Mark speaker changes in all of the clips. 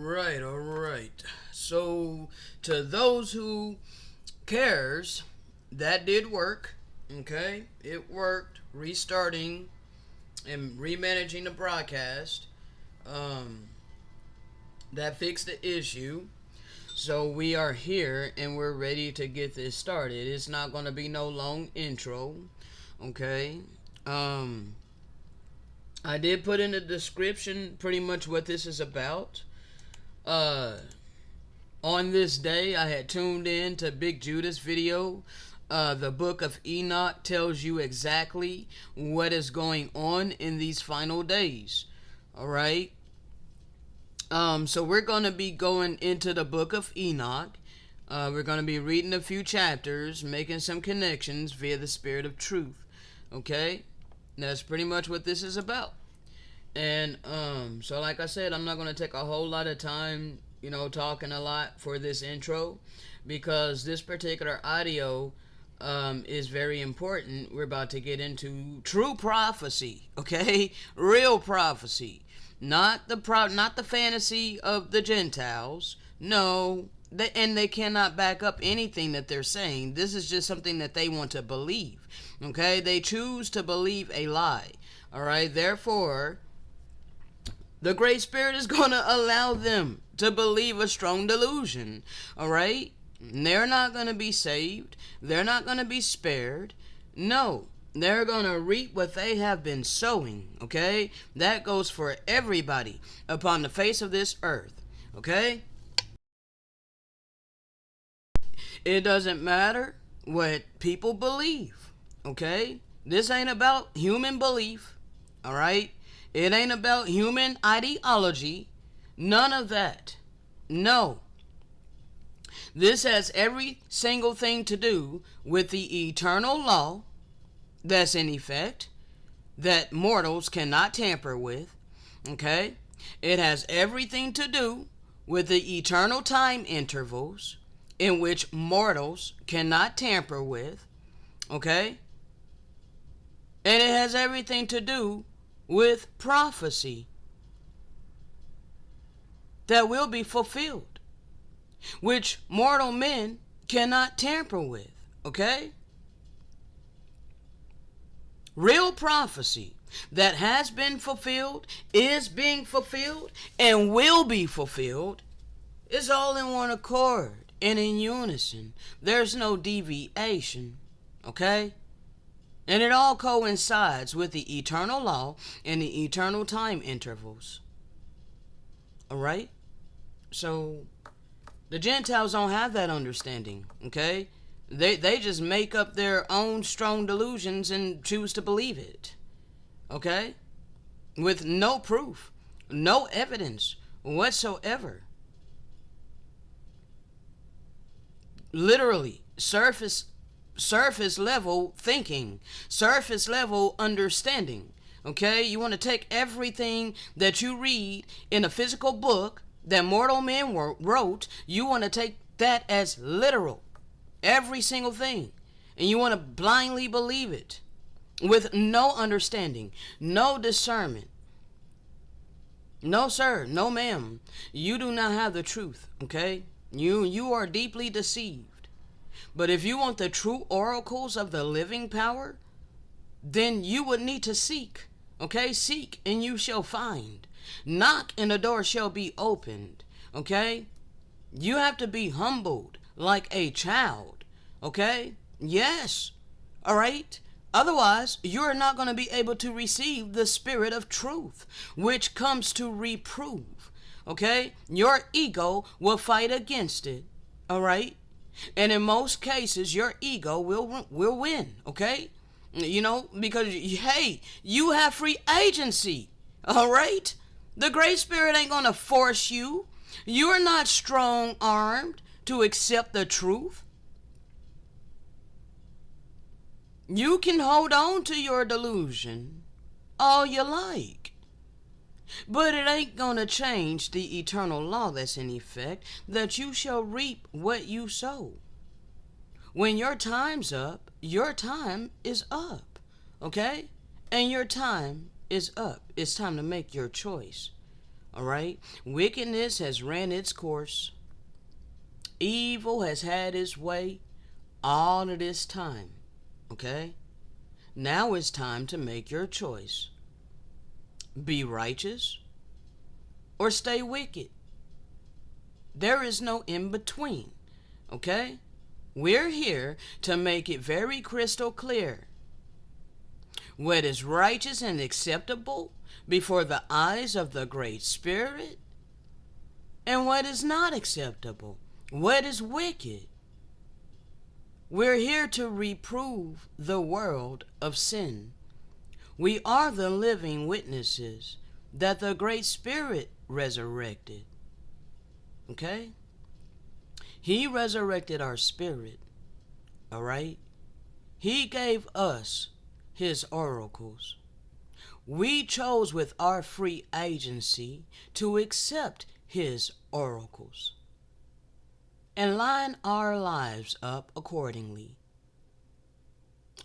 Speaker 1: All right. So, to those who cares, that did work. Okay, it worked. Restarting and remanaging the broadcast. Um, that fixed the issue. So we are here and we're ready to get this started. It's not going to be no long intro. Okay. Um, I did put in the description pretty much what this is about. Uh, on this day, I had tuned in to Big Judah's video. The book of Enoch tells you exactly what is going on in these final days. All right. So we're going to be going into the book of Enoch. We're going to be reading a few chapters, making some connections via the spirit of truth. Okay? That's pretty much what this is about. And so like I said, I'm not going to take a whole lot of time, talking a lot for this intro, because this particular audio is very important. We're about to get into true prophecy, okay? Real prophecy. Not the fantasy of the Gentiles. No, and they cannot back up anything that they're saying. This is just something that they want to believe. Okay? They choose to believe a lie. All right? Therefore, the Great Spirit is going to allow them to believe a strong delusion. All right? They're not going to be saved. They're not going to be spared. No. They're going to reap what they have been sowing, okay? That goes for everybody upon the face of this earth, okay? It doesn't matter what people believe, okay? This ain't about human belief, all right? It ain't about human ideology. None of that. No. This has every single thing to do with the eternal law that's in effect, that mortals cannot tamper with, okay? It has everything to do with the eternal time intervals in which mortals cannot tamper with, okay? And it has everything to do with prophecy that will be fulfilled, which mortal men cannot tamper with, okay? Real prophecy that has been fulfilled, is being fulfilled, and will be fulfilled is all in one accord and in unison. There's no deviation, okay? And it all coincides with the eternal law and the eternal time intervals. All right? So the Gentiles don't have that understanding, okay? They just make up their own strong delusions and choose to believe it. Okay? With no proof, no evidence whatsoever. Literally, surface level thinking, surface level understanding. Okay? You want to take everything that you read in a physical book that mortal men wrote, you want to take that as literal. Every single thing. And you want to blindly believe it with no understanding, no discernment. No, sir. No, ma'am. You do not have the truth, okay? You are deeply deceived. But if you want the true oracles of the living power, then you would need to seek, okay? Seek and you shall find. Knock and the door shall be opened, okay? You have to be humbled like a child, okay? Yes, all right? Otherwise, you're not going to be able to receive the spirit of truth, which comes to reprove, okay? Your ego will fight against it, all right? And in most cases, your ego will win, okay? Because, hey, you have free agency, all right? The Great Spirit ain't going to force you. You're not strong-armed to accept the truth. You can hold on to your delusion all you like. But it ain't gonna change the eternal law that's in effect, that you shall reap what you sow. When your time's up, your time is up. Okay? And your time is up. It's time to make your choice. All right? Wickedness has ran its course. Evil has had its way all of this time. Okay? Now it's time to make your choice. Be righteous or stay wicked. There is no in between. Okay? We're here to make it very crystal clear what is righteous and acceptable before the eyes of the Great Spirit, and what is not acceptable, what is wicked. We're here to reprove the world of sin. We are the living witnesses that the Great Spirit resurrected. Okay? He resurrected our spirit. All right? He gave us his oracles. We chose with our free agency to accept his oracles and line our lives up accordingly.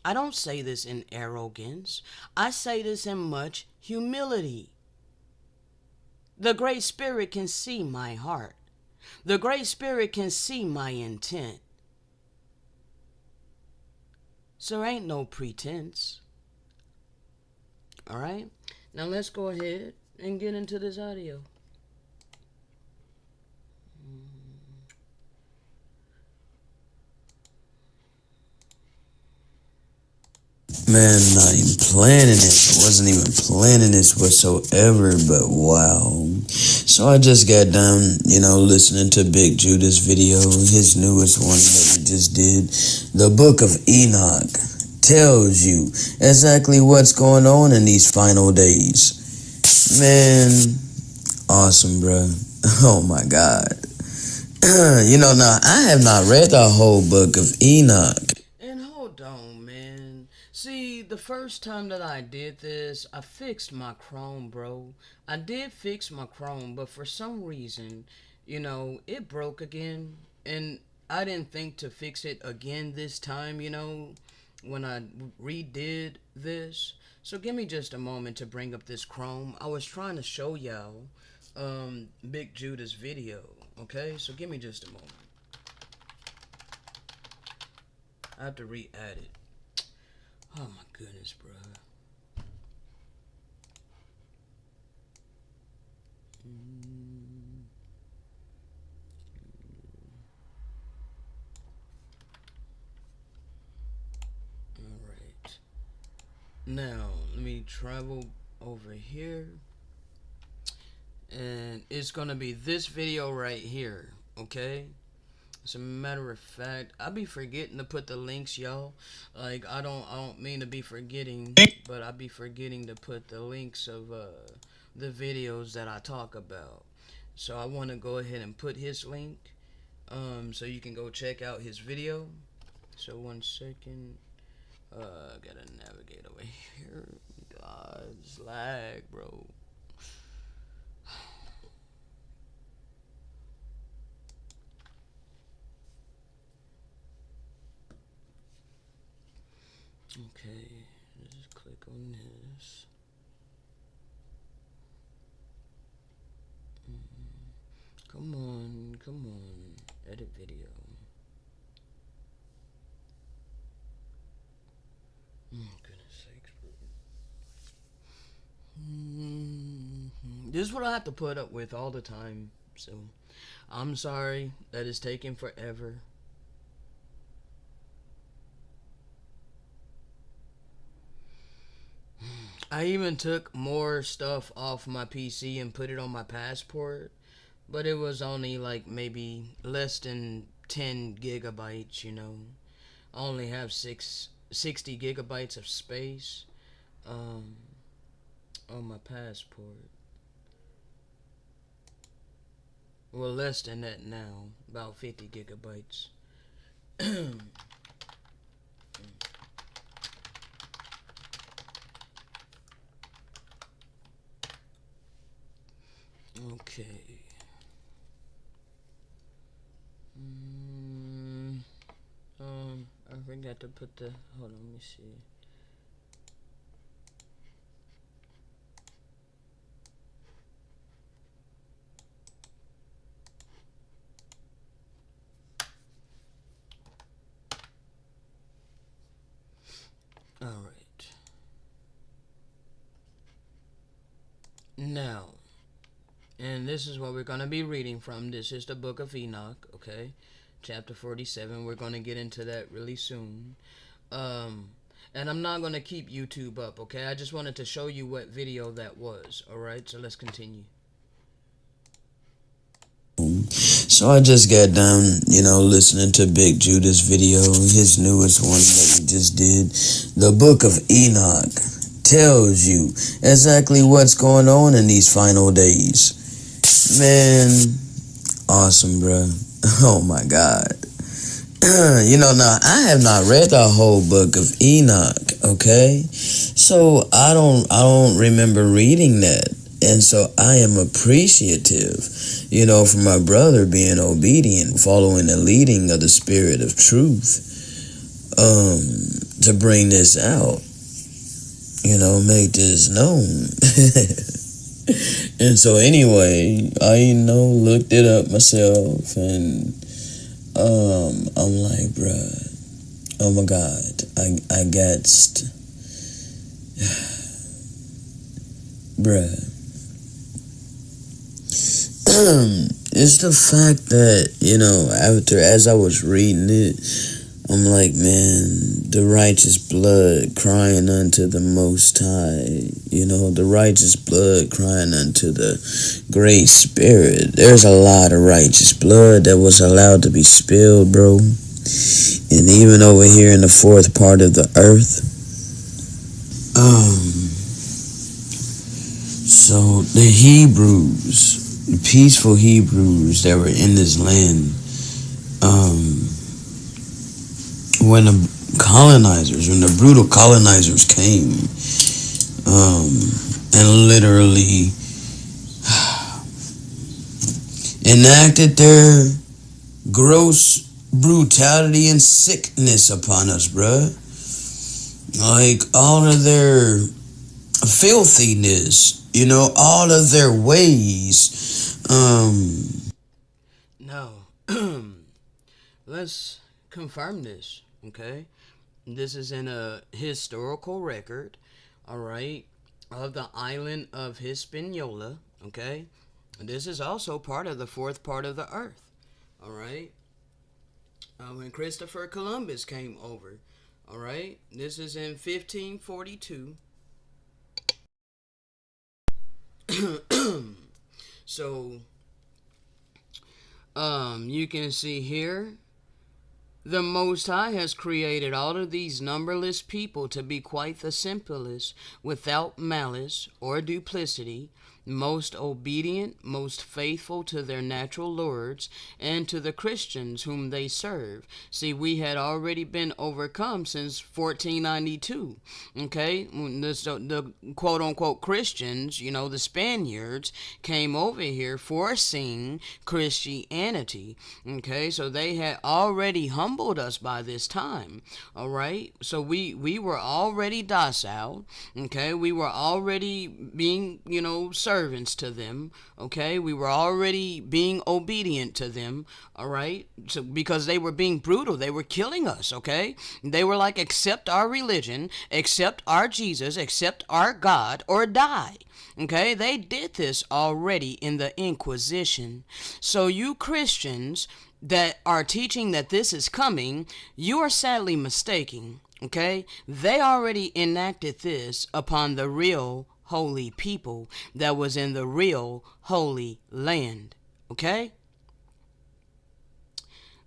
Speaker 1: I don't say this in arrogance. I say this in much humility. The Great Spirit can see my heart. The Great Spirit can see my intent. So there ain't no pretense. All right? Now let's go ahead and get into this audio.
Speaker 2: Man, not even planning it. Wasn't even planning this whatsoever, but wow. So I just got done, listening to Big Judah's video, his newest one that he just did. The Book of Enoch tells you exactly what's going on in these final days. Man, awesome, bro. Oh my God. Now I have not read the whole Book of Enoch.
Speaker 1: And hold on, man. See, the first time that I did this, I fixed my Chrome, bro. I did fix my Chrome, but for some reason, it broke again. And I didn't think to fix it again this time, when I redid this. So give me just a moment to bring up this Chrome. I was trying to show y'all Big Judah's video, okay? So give me just a moment. I have to re-add it. Oh my goodness, bro. Alright. Now, let me travel over here. And it's gonna be this video right here, okay? As a matter of fact, I be forgetting to put the links, y'all. Like I don't mean to be forgetting, but I be forgetting to put the links of the videos that I talk about. So I want to go ahead and put his link, so you can go check out his video. So 1 second, gotta navigate over here. God, it's lag, bro. Okay, just click on this. Come on, edit video. Goodness sakes, bro. This is what I have to put up with all the time, so I'm sorry that it's taking forever. I even took more stuff off my PC and put it on my passport, but it was only like maybe less than 10 gigabytes, I only have 60 gigabytes of space on my passport. Well, less than that now, about 50 gigabytes. Okay. I forgot to put the. Hold on, let me see. this is what we're going to be reading from. This is the book of Enoch, okay? Chapter 47. We're going to get into that really soon. And I'm not going to keep YouTube up, okay? I just wanted to show you what video that was, alright? So let's continue.
Speaker 2: So I just got done, listening to Big Judah's video, his newest one that he just did. The book of Enoch tells you exactly what's going on in these final days. Man, awesome, bruh. Oh my God. Now I have not read the whole book of Enoch, okay? So I don't remember reading that. And so I am appreciative, for my brother being obedient, following the leading of the Spirit of Truth, to bring this out, make this known. And so anyway, I, looked it up myself, and I'm like, bruh, oh my God, I got, bruh. It's the fact that, as I was reading it, I'm like, man, the righteous blood crying unto the Most High, the righteous blood crying unto the Great Spirit. There's a lot of righteous blood that was allowed to be spilled, bro. And even over here in the fourth part of the earth, so the Hebrews, the peaceful Hebrews that were in this land, when the brutal colonizers came, and literally enacted their gross brutality and sickness upon us, bruh. Like all of their filthiness, all of their ways.
Speaker 1: Now, let's confirm this, okay? This is in a historical record, alright, of the island of Hispaniola, okay? This is also part of the fourth part of the earth, alright? When Christopher Columbus came over, alright? This is in 1542. So, you can see here, the Most High has created all of these numberless people to be quite the simplest, without malice or duplicity, most obedient, most faithful to their natural lords, and to the Christians whom they serve. See, we had already been overcome since 1492, okay? When the quote-unquote Christians, the Spaniards, came over here forcing Christianity, okay? So they had already humbled us by this time, all right? So we were already docile, okay? We were already being, servants to them, okay? We were already being obedient to them, all right? So because they were being brutal, they were killing us, okay? They were like, accept our religion, accept our Jesus, accept our God, or die. Okay, they did this already in the Inquisition. So you Christians that are teaching that this is coming, you are sadly mistaken. Okay, they already enacted this upon the real holy people that was in the real holy land. Okay,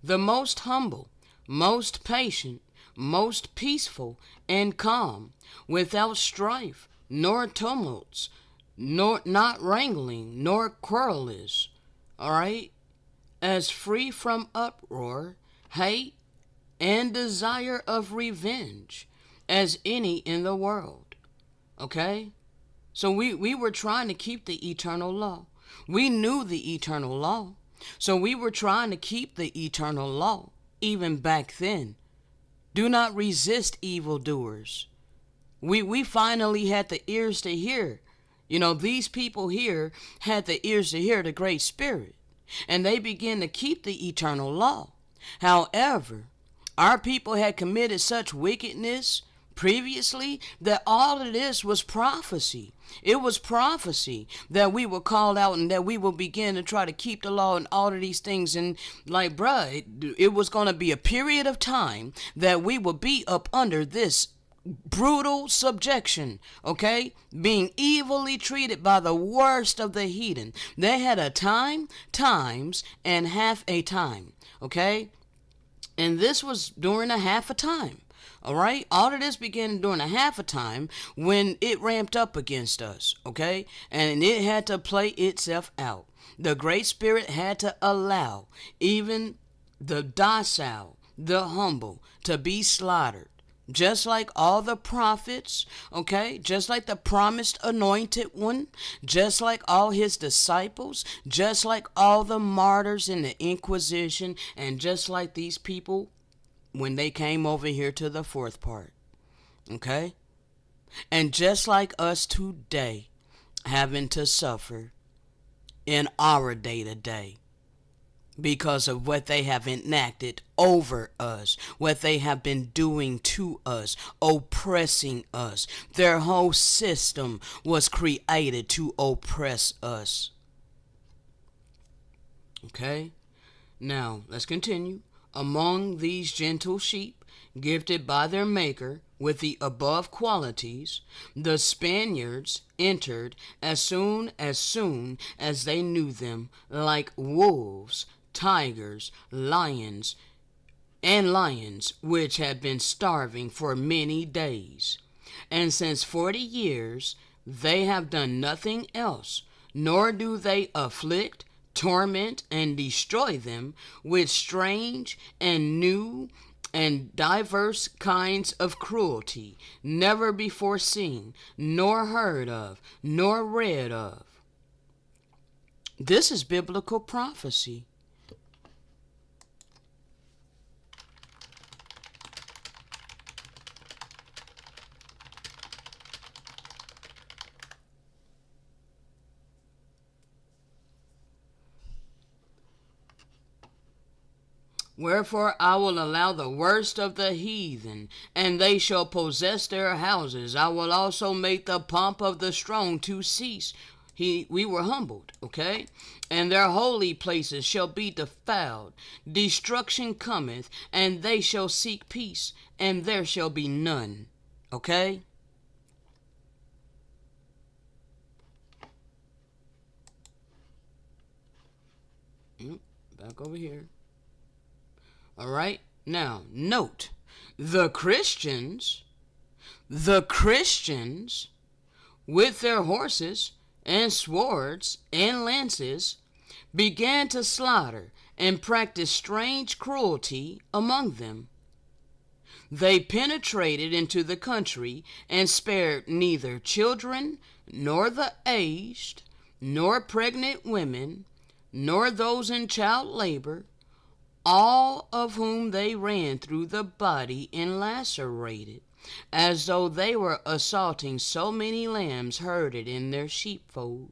Speaker 1: the most humble, most patient, most peaceful and calm, without strife nor tumults, nor not wrangling nor quarrels, all right, as free from uproar, hate, and desire of revenge as any in the world. Okay? So we were trying to keep the eternal law. We knew the eternal law. So we were trying to keep the eternal law even back then. Do not resist evildoers. We finally had the ears to hear. These people here had the ears to hear the Great Spirit, and they began to keep the eternal law. However, our people had committed such wickedness, previously that all of this was prophecy. It was prophecy that we were called out and that we will begin to try to keep the law and all of these things. And like, bruh, it was going to be a period of time that we will be up under this brutal subjection, okay? Being evilly treated by the worst of the heathen. They had a time, times, and half a time, okay? And this was during a half a time. All right, all of this began during a half a time when it ramped up against us, okay? And it had to play itself out. The Great Spirit had to allow even the docile, the humble, to be slaughtered. Just like all the prophets, okay? Just like the promised anointed one, just like all his disciples, just like all the martyrs in the Inquisition, and just like these people when they came over here to the fourth part, okay? And just like us today, having to suffer in our day-to-day because of what they have enacted over us, what they have been doing to us, oppressing us. Their whole system was created to oppress us. Okay? Now, let's continue. Among these gentle sheep, gifted by their Maker with the above qualities, the Spaniards entered as soon as they knew them, like wolves, tigers, lions, which had been starving for many days. And since 40 years they have done nothing else, nor do they afflict, torment, and destroy them with strange and new and diverse kinds of cruelty, never before seen, nor heard of, nor read of. This is biblical prophecy. Wherefore I will allow the worst of the heathen, and they shall possess their houses. I will also make the pomp of the strong to cease. We were humbled, okay? And their holy places shall be defiled. Destruction cometh, and they shall seek peace, and there shall be none, okay? Back over here. All right, now note, the Christians with their horses and swords and lances began to slaughter and practice strange cruelty among them. They penetrated into the country and spared neither children, nor the aged, nor pregnant women, nor those in child labor, all of whom they ran through the body and lacerated, as though they were assaulting so many lambs herded in their sheepfold.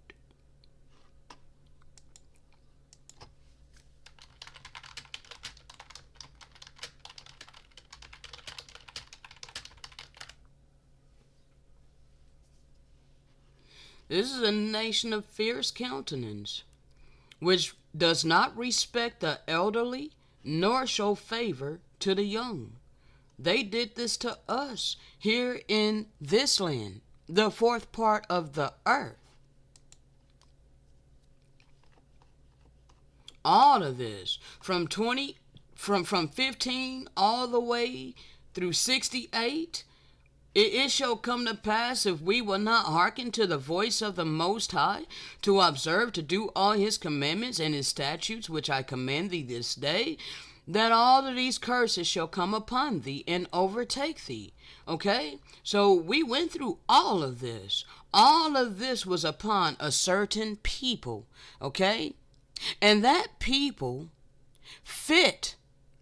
Speaker 1: This is a nation of fierce countenance, which does not respect the elderly, nor show favor to the young. They did this to us here in this land, the fourth part of the earth. All of this, from 15 all the way through 68, it shall come to pass, if we will not hearken to the voice of the Most High, to observe to do all his commandments and his statutes, which I command thee this day, that all of these curses shall come upon thee and overtake thee. Okay? So we went through all of this. All of this was upon a certain people. Okay? And that people fit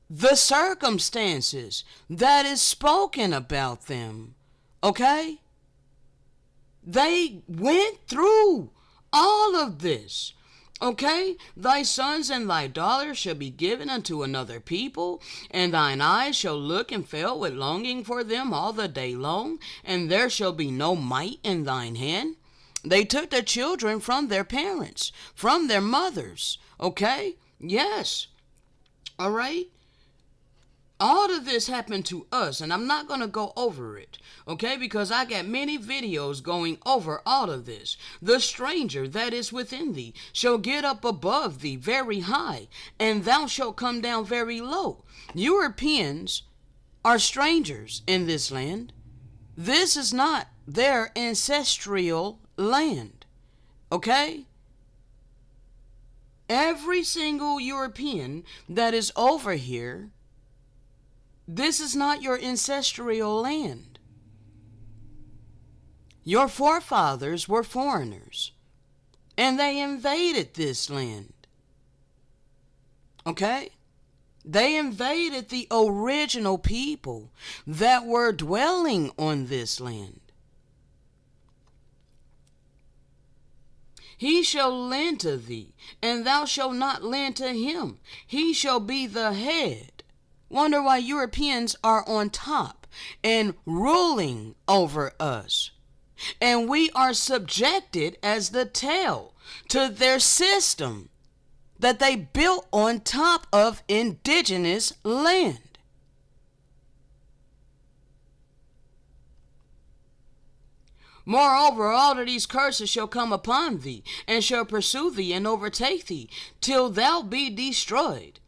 Speaker 1: the circumstances that is spoken about them. Okay? They went through all of this. Okay, thy sons and thy daughters shall be given unto another people, and thine eyes shall look and fail with longing for them all the day long, and there shall be no might in thine hand. They took the children from their parents, from their mothers. Okay? Yes. All right? All of this happened to us, and I'm not going to go over it, okay, because I got many videos going over all of this. The stranger that is within thee shall get up above thee very high, and thou shalt come down very low. Europeans are strangers in this land. This is not their ancestral land, okay? Every single European that is over here, this is not your ancestral land. Your forefathers were foreigners, and they invaded this land. Okay? They invaded the original people that were dwelling on this land. He shall lend to thee, and thou shalt not lend to him. He shall be the head. Wonder why Europeans are on top and ruling over us. And we are subjected as the tail to their system that they built on top of indigenous land. Moreover, all of these curses shall come upon thee, and shall pursue thee and overtake thee, till thou be destroyed.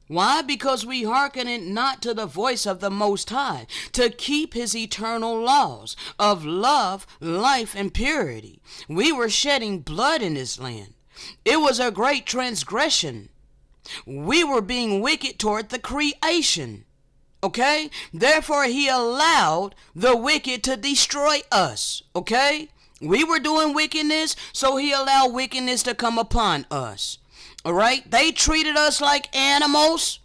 Speaker 1: Why? Because we hearken not to the voice of the Most High, to keep his eternal laws of love, life, and purity. We were shedding blood in this land. It was a great transgression. We were being wicked toward the creation. Okay? Therefore, he allowed the wicked to destroy us. Okay? We were doing wickedness, so he allowed wickedness to come upon us. All right? They treated us like animals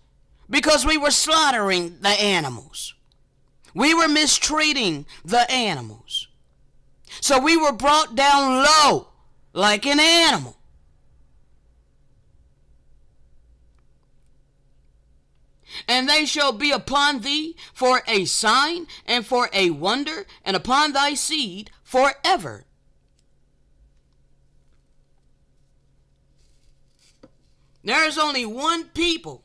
Speaker 1: because we were slaughtering the animals. We were mistreating the animals. So we were brought down low like an animal. And they shall be upon thee for a sign and for a wonder, and upon thy seed forever. There is only one people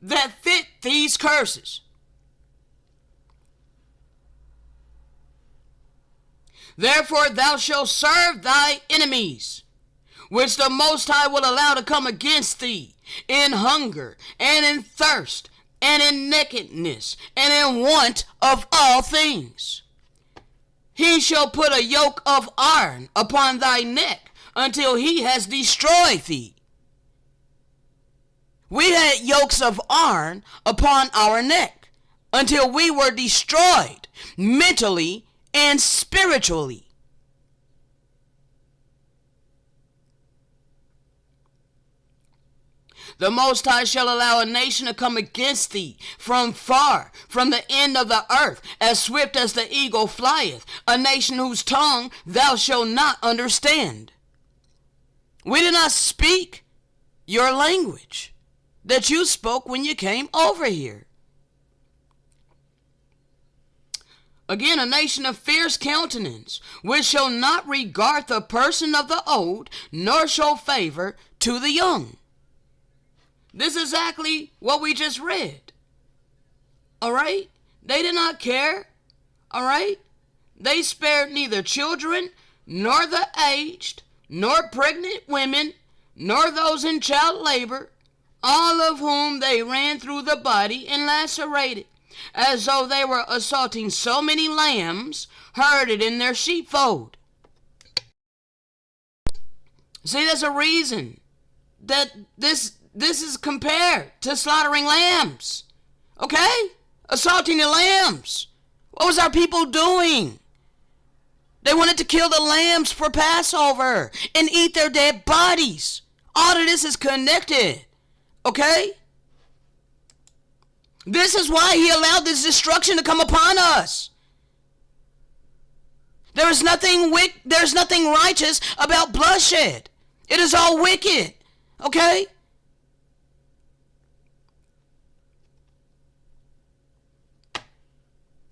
Speaker 1: that fit these curses. Therefore thou shalt serve thy enemies, which the Most High will allow to come against thee, in hunger, and in thirst, and in nakedness, and in want of all things. He shall put a yoke of iron upon thy neck, until he has destroyed thee. We had yokes of iron upon our neck until we were destroyed mentally and spiritually. The Most High shall allow a nation to come against thee from far, from the end of the earth, as swift as the eagle flieth, a nation whose tongue thou shalt not understand. We did not speak your language that you spoke when you came over here. Again, a nation of fierce countenance, which shall not regard the person of the old, nor show favor to the young. This is exactly what we just read. All right? They did not care. All right? They spared neither children, nor the aged, nor pregnant women, nor those in child labor, all of whom they ran through the body and lacerated, as though they were assaulting so many lambs herded in their sheepfold. See, there's a reason that this is compared to slaughtering lambs. Okay? Assaulting the lambs. What was our people doing? They wanted to kill the lambs for Passover and eat their dead bodies. All of this is connected. Okay? This is why he allowed this destruction to come upon us. There's nothing righteous about bloodshed. It is all wicked. Okay?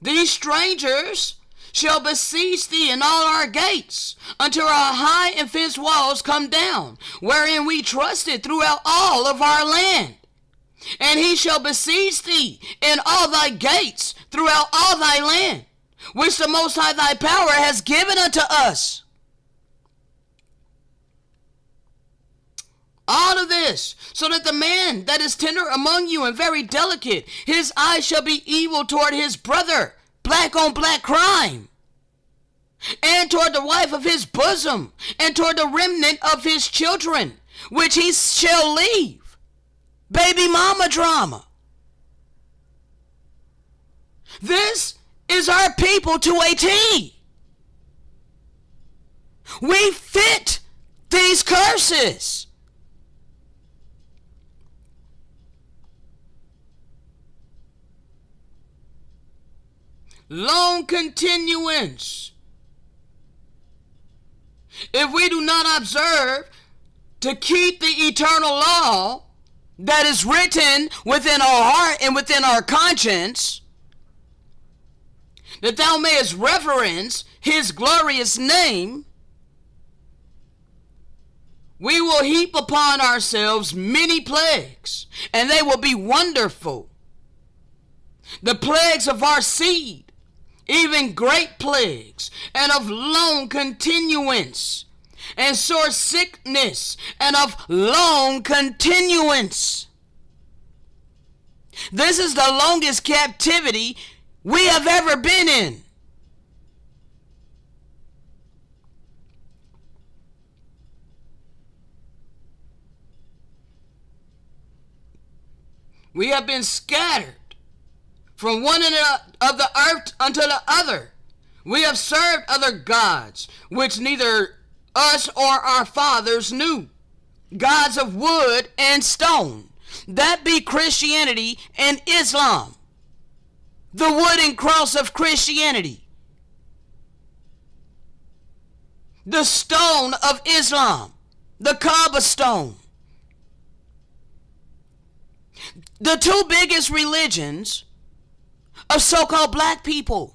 Speaker 1: These strangers shall besiege thee in all our gates, until our high and fenced walls come down, wherein we trusted throughout all of our land. And he shall besiege thee in all thy gates throughout all thy land, which the Most High thy power has given unto us. All of this, so that the man that is tender among you and very delicate, his eyes shall be evil toward his brother, black on black crime, and toward the wife of his bosom, and toward the remnant of his children, which he shall leave. Baby mama drama. This is our people to a T. We fit these curses. Long continuance. If we do not observe to keep the eternal law that is written within our heart and within our conscience, that thou mayest reverence his glorious name, we will heap upon ourselves many plagues, and they will be wonderful. The plagues of our seed, even great plagues, and of long continuance, and sore sickness, and of long continuance. This is the longest captivity we have ever been in. We have been scattered from one end of the earth unto the other. We have served other gods, which neither us or our fathers knew, gods of wood and stone. That be Christianity and Islam, the wooden cross of Christianity, the stone of Islam, the Kaaba stone. The two biggest religions of so-called black people.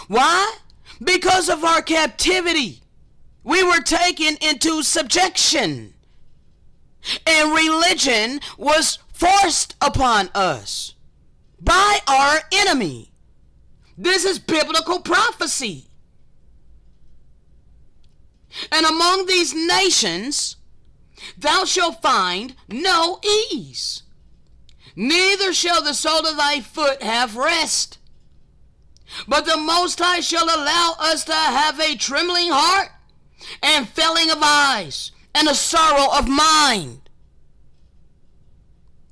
Speaker 1: Why? Because of our captivity. We were taken into subjection, and religion was forced upon us by our enemy. This is biblical prophecy. And among these nations thou shalt find no ease, neither shall the sole of thy foot have rest. But the Most High shall allow us to have a trembling heart, and failing of eyes, and a sorrow of mind.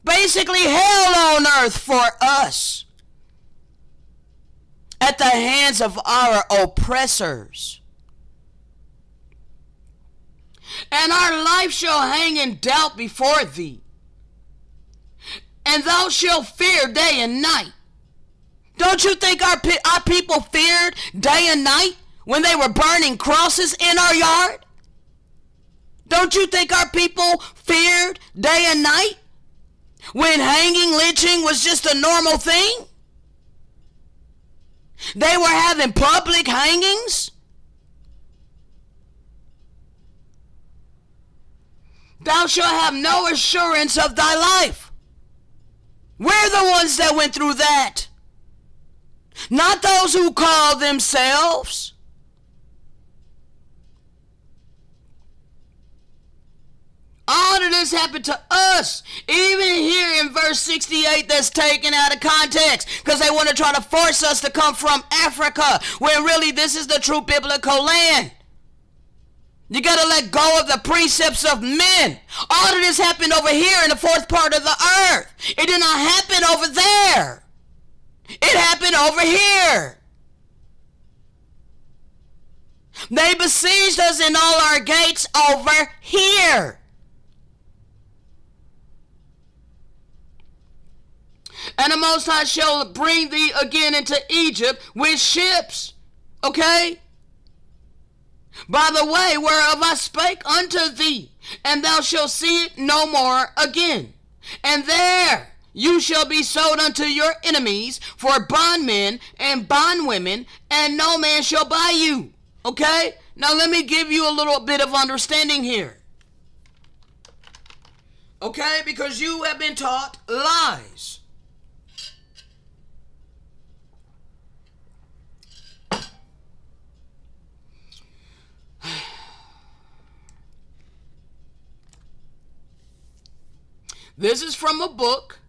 Speaker 1: Basically hell on earth for us at the hands of our oppressors. And our life shall hang in doubt before thee, and thou shalt fear day and night. Don't you think our people feared day and night when they were burning crosses in our yard? Don't you think our people feared day and night when hanging, lynching was just a normal thing? They were having public hangings. Thou shalt have no assurance of thy life. We're the ones that went through that, not those who call themselves. All of this happened to us, even here in verse 68 that's taken out of context, because they want to try to force us to come from Africa, when really this is the true biblical land. You got to let go of the precepts of men. All of this happened over here in the fourth part of the earth. It did not happen over there. It happened over here. They besieged us in all our gates over here. And the Most High shall bring thee again into Egypt with ships. Okay? by the way whereof I spake unto thee, and thou shalt see it no more again. And there you shall be sold unto your enemies for bondmen and bondwomen, and no man shall buy you. Okay? Now let me give you a little bit of understanding here. Okay? Because you have been taught lies. This is from a book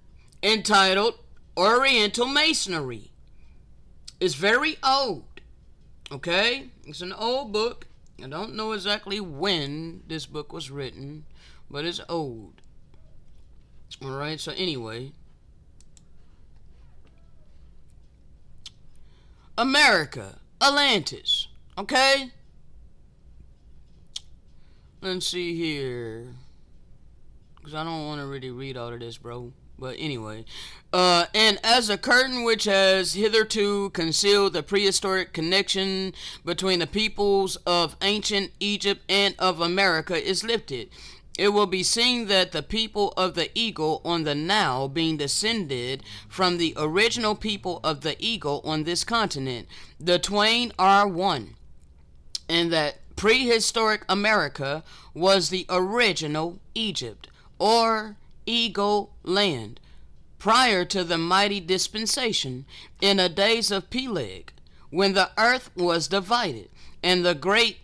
Speaker 1: entitled Oriental Masonry. It's very old. Okay? It's an old book. I don't know exactly when this book was written, but it's old. Alright, so anyway. America, Atlantis. Okay? Let's see here. Because I don't want to really read all of this, bro. But anyway. And as a curtain which has hitherto concealed the prehistoric connection between the peoples of ancient Egypt and of America is lifted, it will be seen that the people of the eagle on the Nile being descended from the original people of the eagle on this continent, the twain are one, and that prehistoric America was the original Egypt, or Eagle Land, prior to the mighty dispensation in the days of Peleg, when the earth was divided, and the great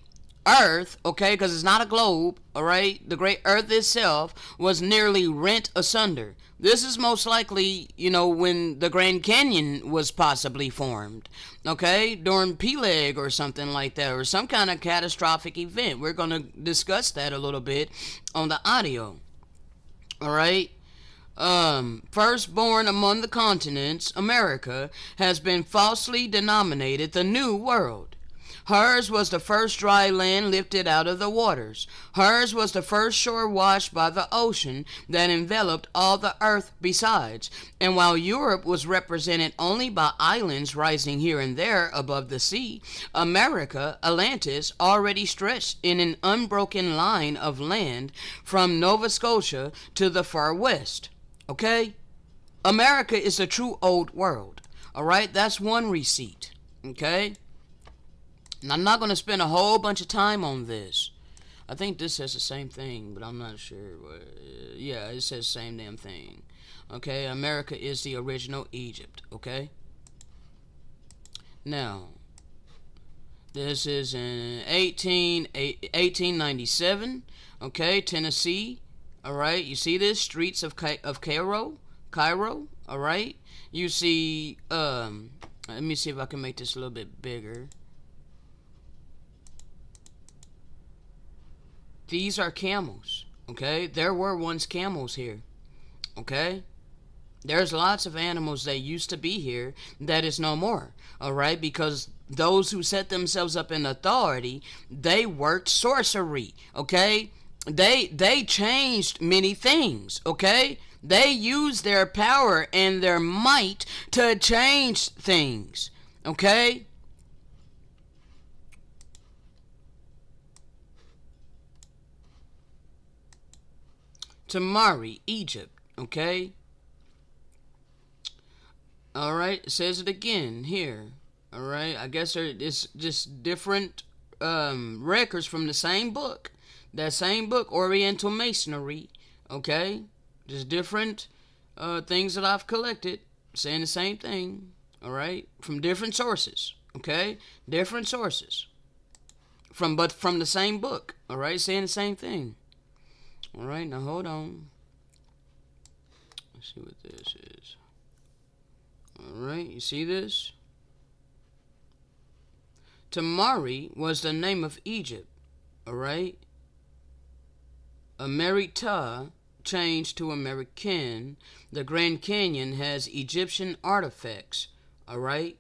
Speaker 1: earth, okay, because it's not a globe, alright, the great earth itself was nearly rent asunder. This is most likely, when the Grand Canyon was possibly formed, okay, during Peleg or something like that, or some kind of catastrophic event. We're going to discuss that a little bit on the audio. Alright? Firstborn among the continents, America has been falsely denominated the New World. Hers was the first dry land lifted out of the waters. Hers was the first shore washed by the ocean that enveloped all the earth besides. And while Europe was represented only by islands rising here and there above the sea, America, Atlantis, already stretched in an unbroken line of land from Nova Scotia to the far west. Okay? America is the true old world. Alright? That's one receipt. Okay? And I'm not going to spend a whole bunch of time on this. I think this says the same thing, but I'm not sure. Yeah, it says the same damn thing. Okay, America is the original Egypt. Okay? Now, this is in 1897. Okay, Tennessee. Alright, you see this? Streets of Cairo. Alright? You see, let me see if I can make this a little bit bigger. These are camels, okay? There were once camels here, okay? There's lots of animals that used to be here that is no more, all right? Because those who set themselves up in authority, they worked sorcery, okay? They changed many things, okay? They used their power and their might to change things, okay? Tamari, Egypt, okay? Alright, it says it again here. Alright, I guess it's just different records from the same book. That same book, Oriental Masonry, okay? Just different things that I've collected saying the same thing, alright? From different sources, okay? Different sources. But from the same book, alright? Saying the same thing. Alright, now hold on. Let's see what this is. Alright, you see this? Tamari was the name of Egypt. Alright? Amerita changed to American. The Grand Canyon has Egyptian artifacts. Alright?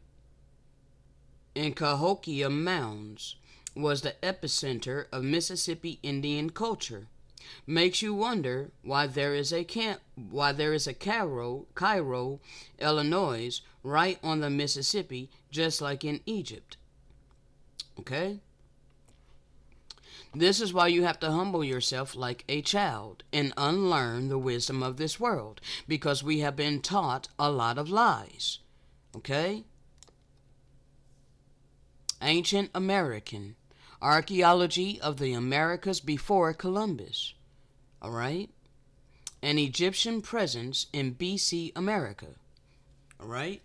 Speaker 1: And Cahokia Mounds was the epicenter of Mississippi Indian culture. Makes you wonder why there is a Cairo, Illinois, right on the Mississippi, just like in Egypt. Okay? This is why you have to humble yourself like a child and unlearn the wisdom of this world, because we have been taught a lot of lies. Okay? Ancient American. Archaeology of the Americas before Columbus. Alright? An Egyptian presence in BC America. Alright?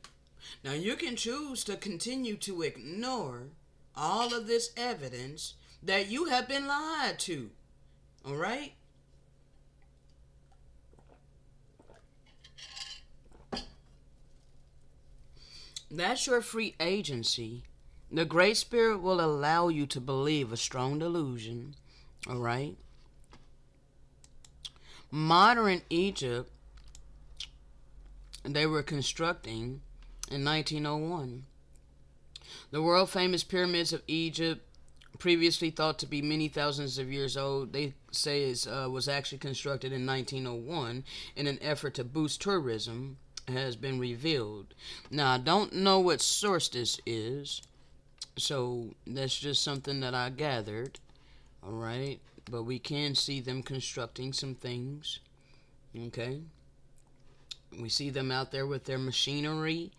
Speaker 1: Now you can choose to continue to ignore all of this evidence that you have been lied to. Alright? That's your free agency. The Great Spirit will allow you to believe a strong delusion. Alright? Modern Egypt, they were constructing in 1901. The world famous pyramids of Egypt, previously thought to be many thousands of years old, they say was actually constructed in 1901 in an effort to boost tourism, has been revealed. Now, I don't know what source this is, so that's just something that I gathered. Alright, but we can see them constructing some things. Okay, we see them out there with their machinery.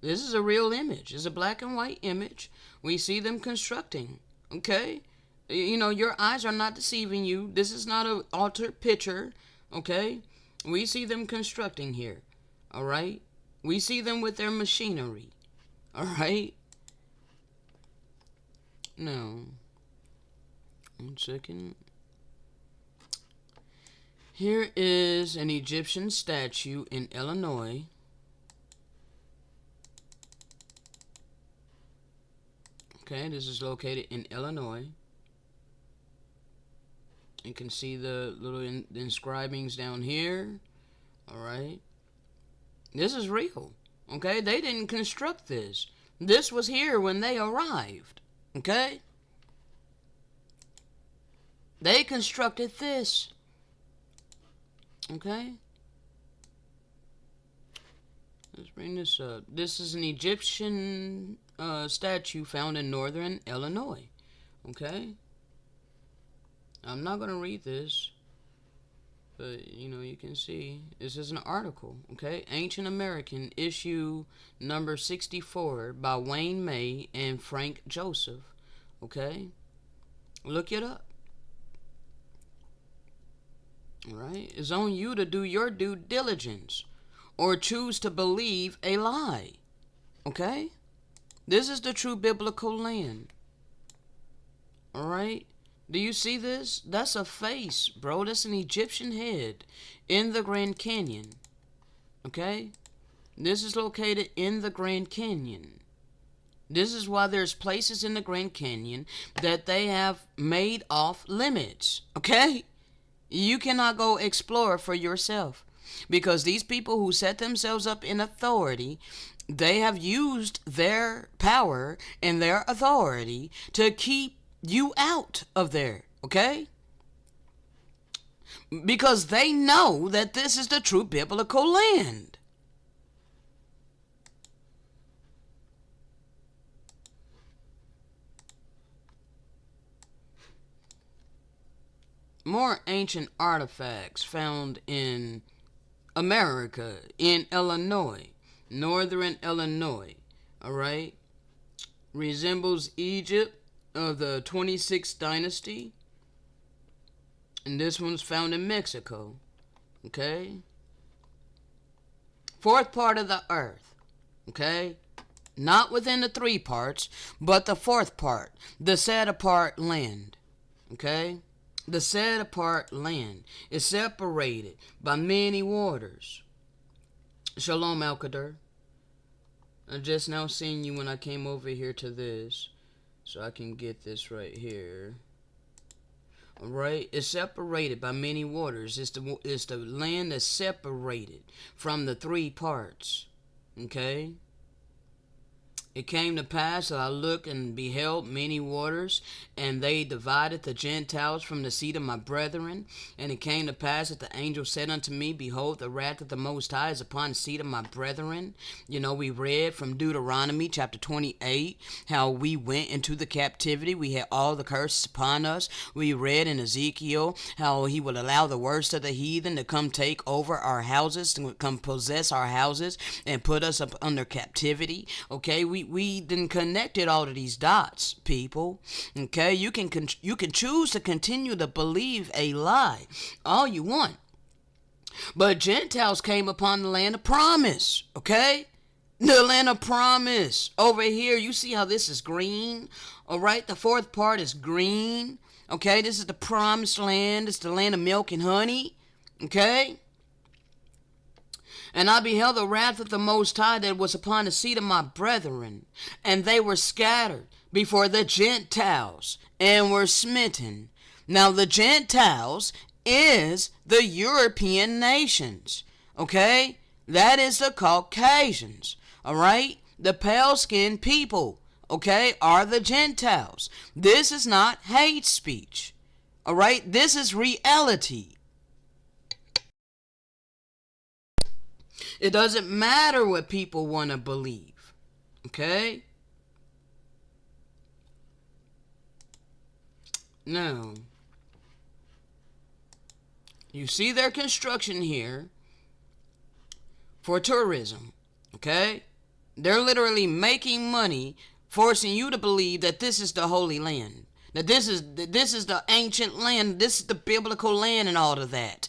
Speaker 1: This is a real image. It's a black and white image. We see them constructing. Okay? You know, your eyes are not deceiving you. This is not an altered picture. Okay? We see them constructing here. Alright? We see them with their machinery. Alright? Now, 1 second. Here is an Egyptian statue in Illinois. Okay, this is located in Illinois. You can see the little inscribings down here. Alright. This is real. Okay, they didn't construct this. This was here when they arrived. Okay? They constructed this. Okay? Let's bring this up. This is an Egyptian statue found in northern Illinois. Okay? I'm not going to read this, but you know, you can see this is an article. Okay? Ancient American, issue number 64 by Wayne May and Frank Joseph. Okay? Look it up. Alright? It's on you to do your due diligence or choose to believe a lie. Okay? This is the true biblical land. Alright? Do you see this? That's a face, bro. That's an Egyptian head in the Grand Canyon. Okay? This is located in the Grand Canyon. This is why there's places in the Grand Canyon that they have made off limits. Okay? You cannot go explore for yourself. Because these people who set themselves up in authority, they have used their power and their authority to keep you out of there, okay? Because they know that this is the true biblical land. More ancient artifacts found in America, in Illinois, northern Illinois, alright? Resembles Egypt of the 26th dynasty. And this one's found in Mexico, okay? Fourth part of the earth, okay? Not within the three parts, but the fourth part, the set apart land, okay? The set apart land is separated by many waters. Shalom, Al-Qadr. I just now seen you when I came over here to this. So I can get this right here. Alright? It's separated by many waters. It's the land that's separated from the three parts. Okay? It came to pass that I looked and beheld many waters, and they divided the Gentiles from the seed of my brethren. And it came to pass that the angel said unto me, Behold, the wrath of the Most High is upon the seed of my brethren. You know, we read from Deuteronomy chapter 28 how we went into the captivity. We had all the curses upon us. We read in Ezekiel how he will allow the worst of the heathen to come take over our houses, to come possess our houses and put us up under captivity. Okay, we then connected all of these dots, people. Okay, you can choose to continue to believe a lie all you want, but Gentiles came upon the land of promise. Okay, the land of promise. Over here, you see how this is green. All right, the fourth part is green. Okay, this is the promised land. It's the land of milk and honey. Okay. And I beheld the wrath of the Most High that was upon the seed of my brethren, and they were scattered before the Gentiles, and were smitten. Now the Gentiles is the European nations, okay? That is the Caucasians, all right? The pale-skinned people, okay, are the Gentiles. This is not hate speech, all right? This is reality. It doesn't matter what people want to believe. Okay? Now, you see their construction here for tourism. Okay? They're literally making money, forcing you to believe that this is the Holy Land. That this is the ancient land. This is the biblical land and all of that.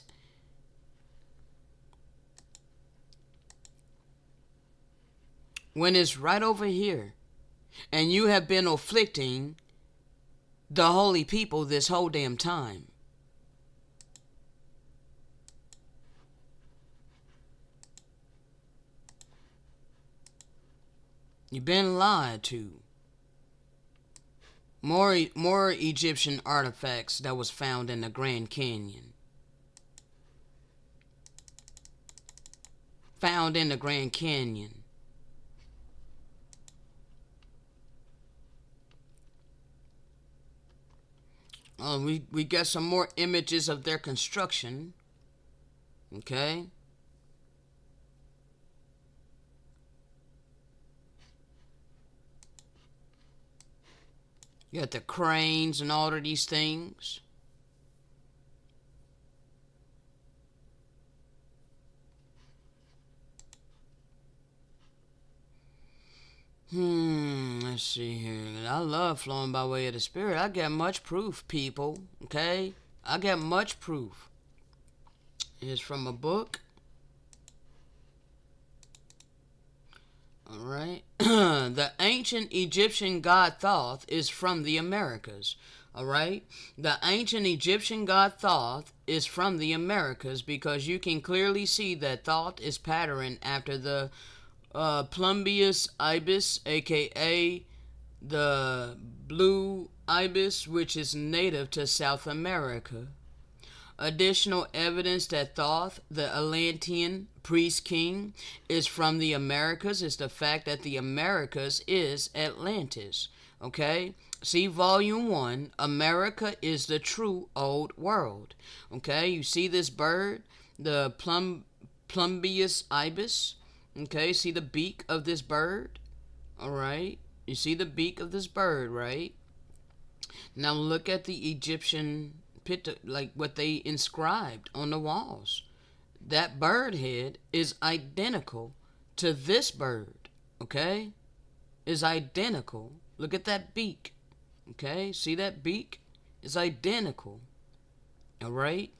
Speaker 1: When it's right over here, and you have been afflicting the holy people this whole damn time. You've been lied to. More Egyptian artifacts that was found in the Grand Canyon. Found in the Grand Canyon. We got some more images of their construction. Okay. You got the cranes and all of these things. Let's see here. I love flowing by way of the Spirit. I got much proof, people. Okay? I got much proof. It's from a book. Alright. The ancient Egyptian god Thoth is from the Americas. Alright? The ancient Egyptian god Thoth is from the Americas because you can clearly see that Thoth is patterned after the Plumbeous ibis, aka the blue ibis, which is native to South America. Additional evidence that Thoth, the Atlantean priest king, is from the Americas is the fact that the Americas is Atlantis. Okay? See volume 1, America is the true old world. Okay? You see this bird, the Plumbeous ibis. Okay, see the beak of this bird? Alright, you see the beak of this bird, right? Now look at the Egyptian picture, like what they inscribed on the walls. That bird head is identical to this bird, okay? Is identical. Look at that beak, okay? See that beak? It's identical, alright?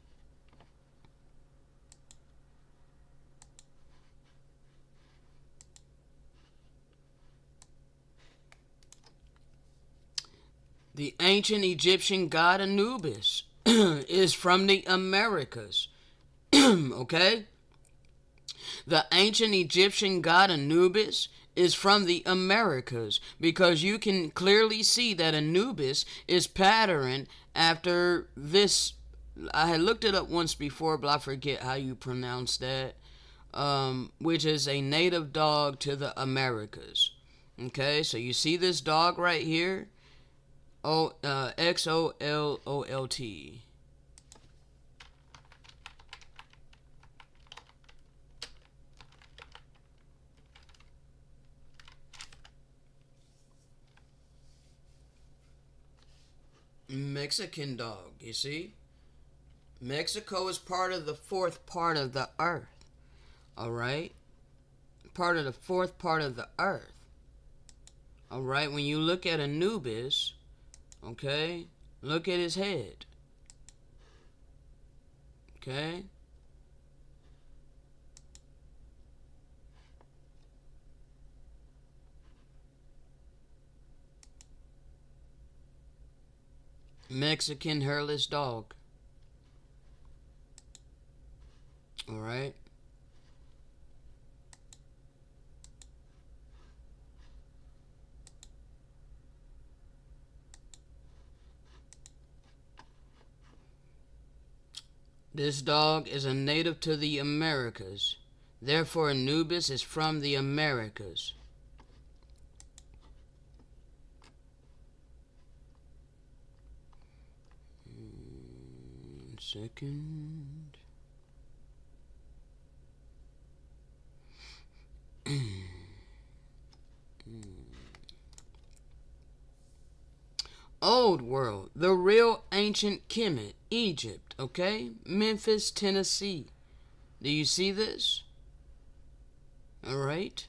Speaker 1: The ancient Egyptian god Anubis is from the Americas. Okay? The ancient Egyptian god Anubis is from the Americas because you can clearly see that Anubis is patterned after this. I had looked it up once before, but I forget how you pronounce that. Which is a native dog to the Americas. Okay, so you see this dog right here? XOLOLT. Mexican dog, you see? Mexico is part of the fourth part of the earth. Alright? Part of the fourth part of the earth. Alright, when you look at Anubis, okay, look at his head. Okay? Mexican hairless dog. Alright? This dog is a native to the Americas. Therefore, Anubis is from the Americas. Second. Old world, the real ancient Kemet, Egypt, okay? Memphis, Tennessee. Do you see this? Alright?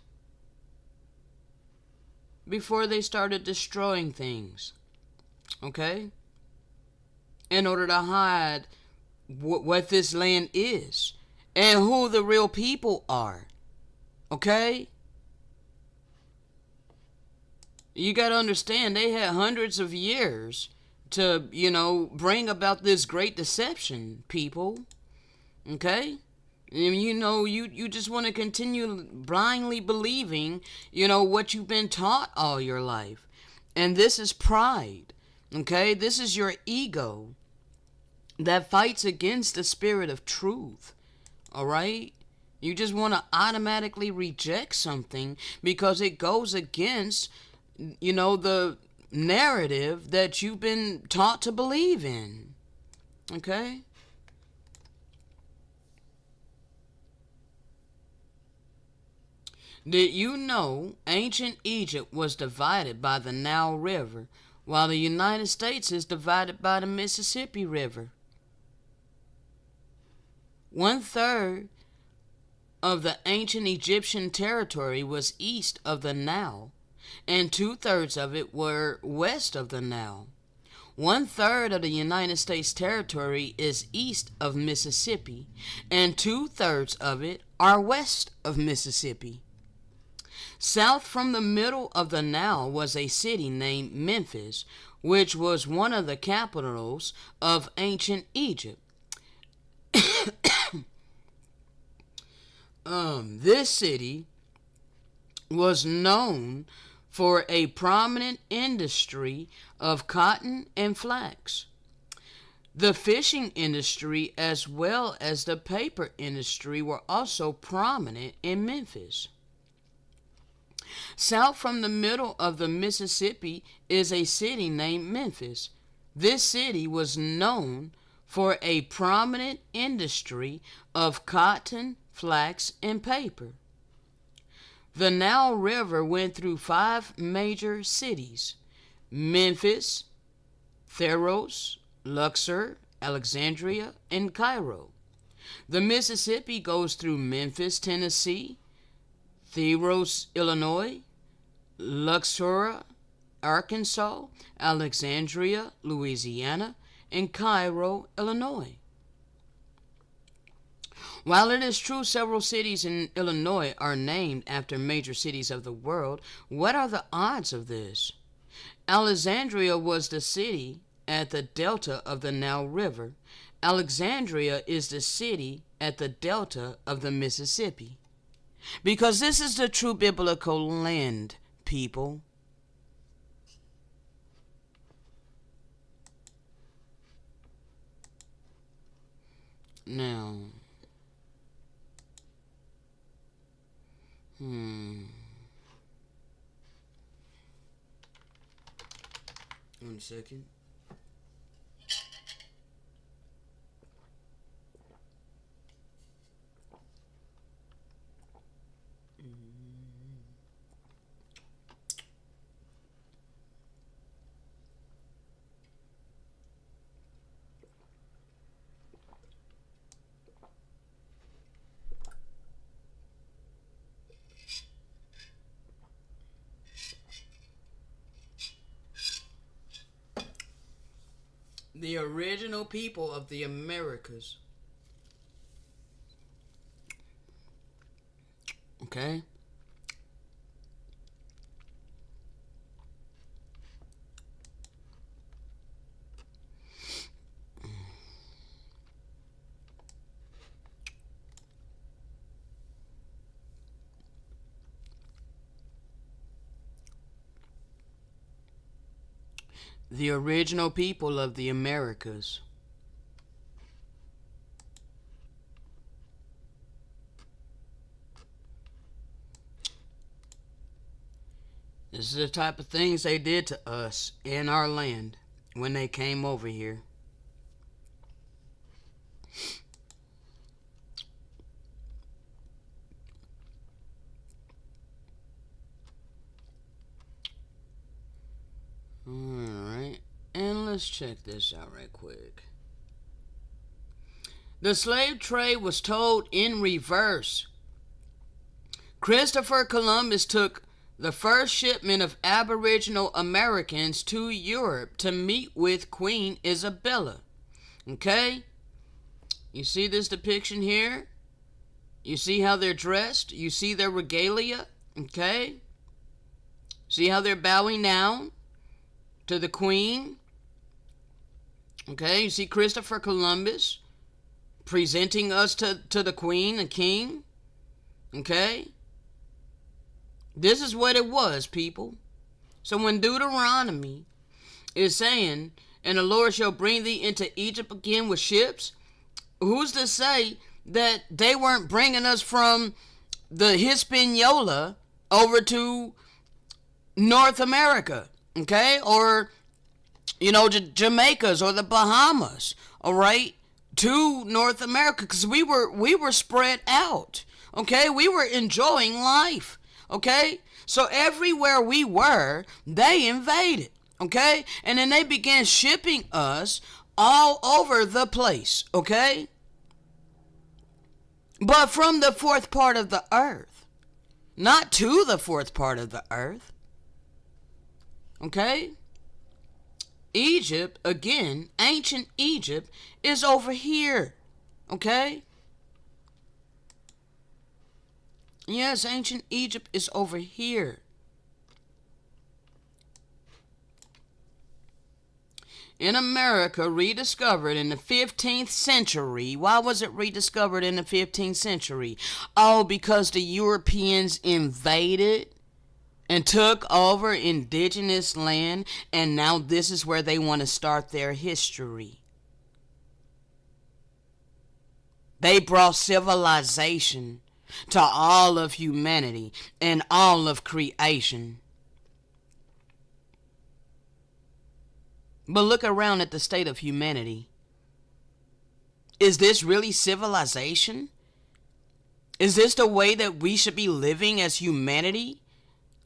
Speaker 1: Before they started destroying things, okay? In order to hide what this land is and who the real people are, okay? You got to understand, they had hundreds of years to, bring about this great deception, people. Okay? And you just want to continue blindly believing, what you've been taught all your life. And this is pride. Okay? This is your ego that fights against the spirit of truth. Alright? You just want to automatically reject something because it goes against the narrative that you've been taught to believe in. Okay? Did you know ancient Egypt was divided by the Nile River, while the United States is divided by the Mississippi River? 1/3 of the ancient Egyptian territory was east of the Nile, and 2/3 of it were west of the Nile. 1/3 of the United States territory is east of Mississippi, and 2/3 of it are west of Mississippi. South from the middle of the Nile was a city named Memphis, which was one of the capitals of ancient Egypt. This city was known for a prominent industry of cotton and flax. The fishing industry as well as the paper industry were also prominent in Memphis. South from the middle of the Mississippi is a city named Memphis. This city was known for a prominent industry of cotton, flax, and paper. The Nile River went through 5 major cities: Memphis, Theros, Luxor, Alexandria, and Cairo. The Mississippi goes through Memphis, Tennessee, Theros, Illinois, Luxor, Arkansas, Alexandria, Louisiana, and Cairo, Illinois. While it is true several cities in Illinois are named after major cities of the world, what are the odds of this? Alexandria was the city at the delta of the Nile River. Alexandria is the city at the delta of the Mississippi. Because this is the true biblical land, people. Now, 1 second. The original people of the Americas. Okay? The original people of the Americas. This is the type of things they did to us in our land when they came over here. Alright, and let's check this out right quick. The slave trade was told in reverse. Christopher Columbus took the first shipment of Aboriginal Americans to Europe to meet with Queen Isabella. Okay? You see this depiction here? You see how they're dressed? You see their regalia? Okay? See how they're bowing down to the Queen? Okay? You see Christopher Columbus presenting us to the Queen and King? Okay? This is what it was, people. So when Deuteronomy is saying, and the Lord shall bring thee into Egypt again with ships, who's to say that they weren't bringing us from the Hispaniola over to North America, okay? Or, you know, Jamaica's or the Bahamas, all right? To North America, because we were spread out, okay? We were enjoying life. Okay? So everywhere we were, they invaded. Okay? And then they began shipping us all over the place. Okay? But from the fourth part of the earth. Not to the fourth part of the earth. Okay? Egypt, again, ancient Egypt, is over here. Okay? Yes, ancient Egypt is over here. In America, rediscovered in the 15th century. Why was it rediscovered in the 15th century? Oh, because the Europeans invaded and took over indigenous land, and now this is where they want to start their history. They brought civilization to all of humanity and all of creation. But look around at the state of humanity. Is this really civilization? Is this the way that we should be living as humanity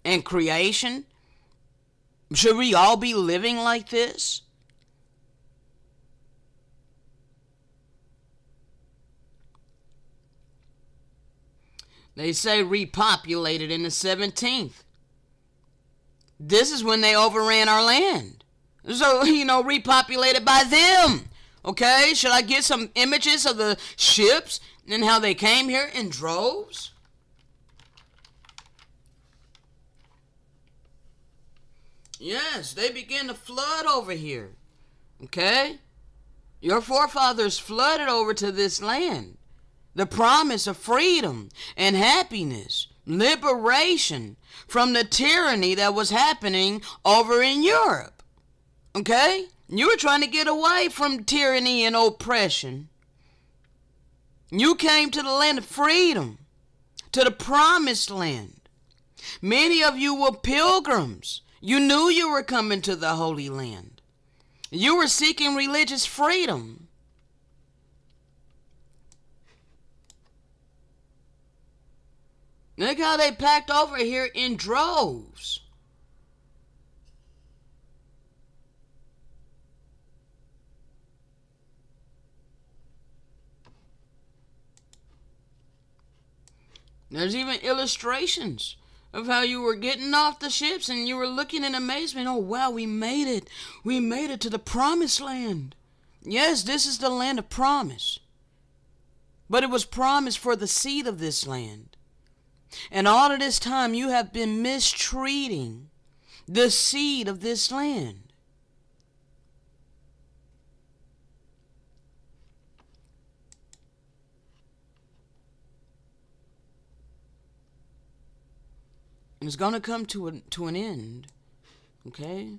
Speaker 1: and creation? Should we all be living like this? They say repopulated in the 17th. This is when they overran our land. So, repopulated by them. Okay, should I get some images of the ships and how they came here in droves? Yes, they began to flood over here. Okay? Your forefathers flooded over to this land. The promise of freedom and happiness, liberation from the tyranny that was happening over in Europe. Okay? You were trying to get away from tyranny and oppression. You came to the land of freedom, to the promised land. Many of you were pilgrims. You knew you were coming to the Holy Land. You were seeking religious freedom. Look how they packed over here in droves. There's even illustrations of how you were getting off the ships and you were looking in amazement. Oh, wow, we made it. We made it to the promised land. Yes, this is the land of promise. But it was promised for the seed of this land. And all of this time you have been mistreating the seed of this land. And it's going to come to an end. Okay?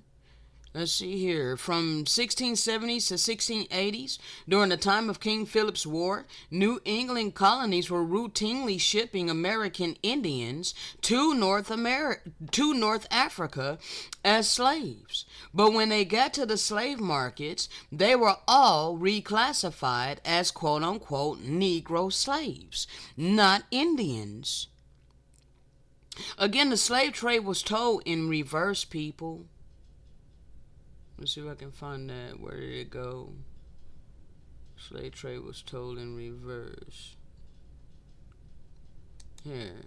Speaker 1: Let's see here. From 1670s to 1680s, during the time of King Philip's War, New England colonies were routinely shipping American Indians to North Africa as slaves. But when they got to the slave markets, they were all reclassified as quote-unquote Negro slaves, not Indians. Again, the slave trade was told in reverse, people. Let's see if I can find that. Where did it go? Slave trade was told in reverse. Here.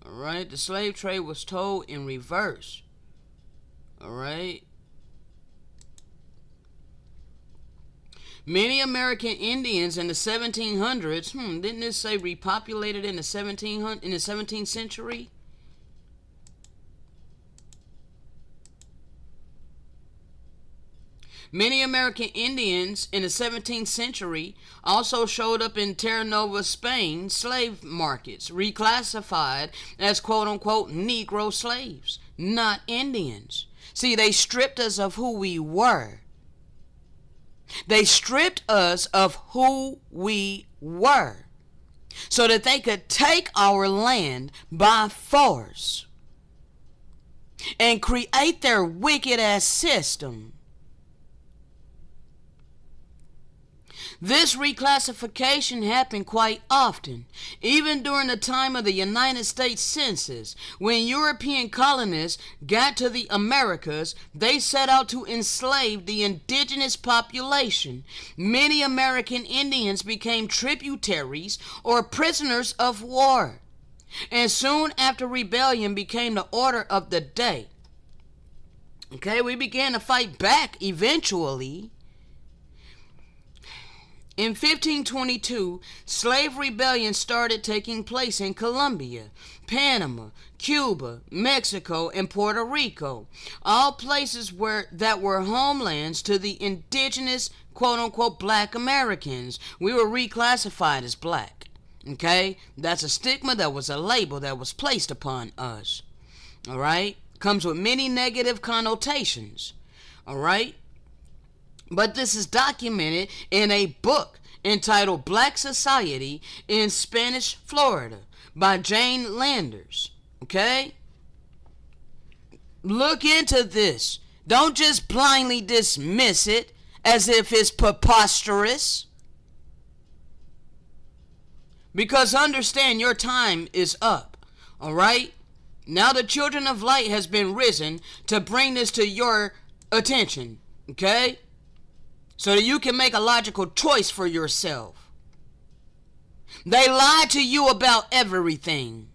Speaker 1: Alright, the slave trade was told in reverse. Alright. Many American Indians in the 1700s, didn't this say repopulated in the 17th century? Many American Indians in the 17th century also showed up in Terra Nova, Spain, slave markets, reclassified as quote-unquote Negro slaves, not Indians. See, they stripped us of who we were. They stripped us of who we were so that they could take our land by force and create their wicked-ass system. This reclassification happened quite often, even during the time of the United States Census. When European colonists got to the Americas, they set out to enslave the indigenous population. Many American Indians became tributaries or prisoners of war, and soon after rebellion became the order of the day. Okay, we began to fight back eventually. In 1522, slave rebellions started taking place in Colombia, Panama, Cuba, Mexico, and Puerto Rico, all places that were homelands to the indigenous, quote-unquote, black Americans. We were reclassified as black, okay? That's a stigma, that was a label that was placed upon us, all right? Comes with many negative connotations, all right? But this is documented in a book entitled Black Society in Spanish Florida by Jane Landers. Okay? Look into this. Don't just blindly dismiss it as if it's preposterous. Because understand, your time is up. Alright? Now the children of light has been risen to bring this to your attention. Okay? So that you can make a logical choice for yourself. They lied to you about everything.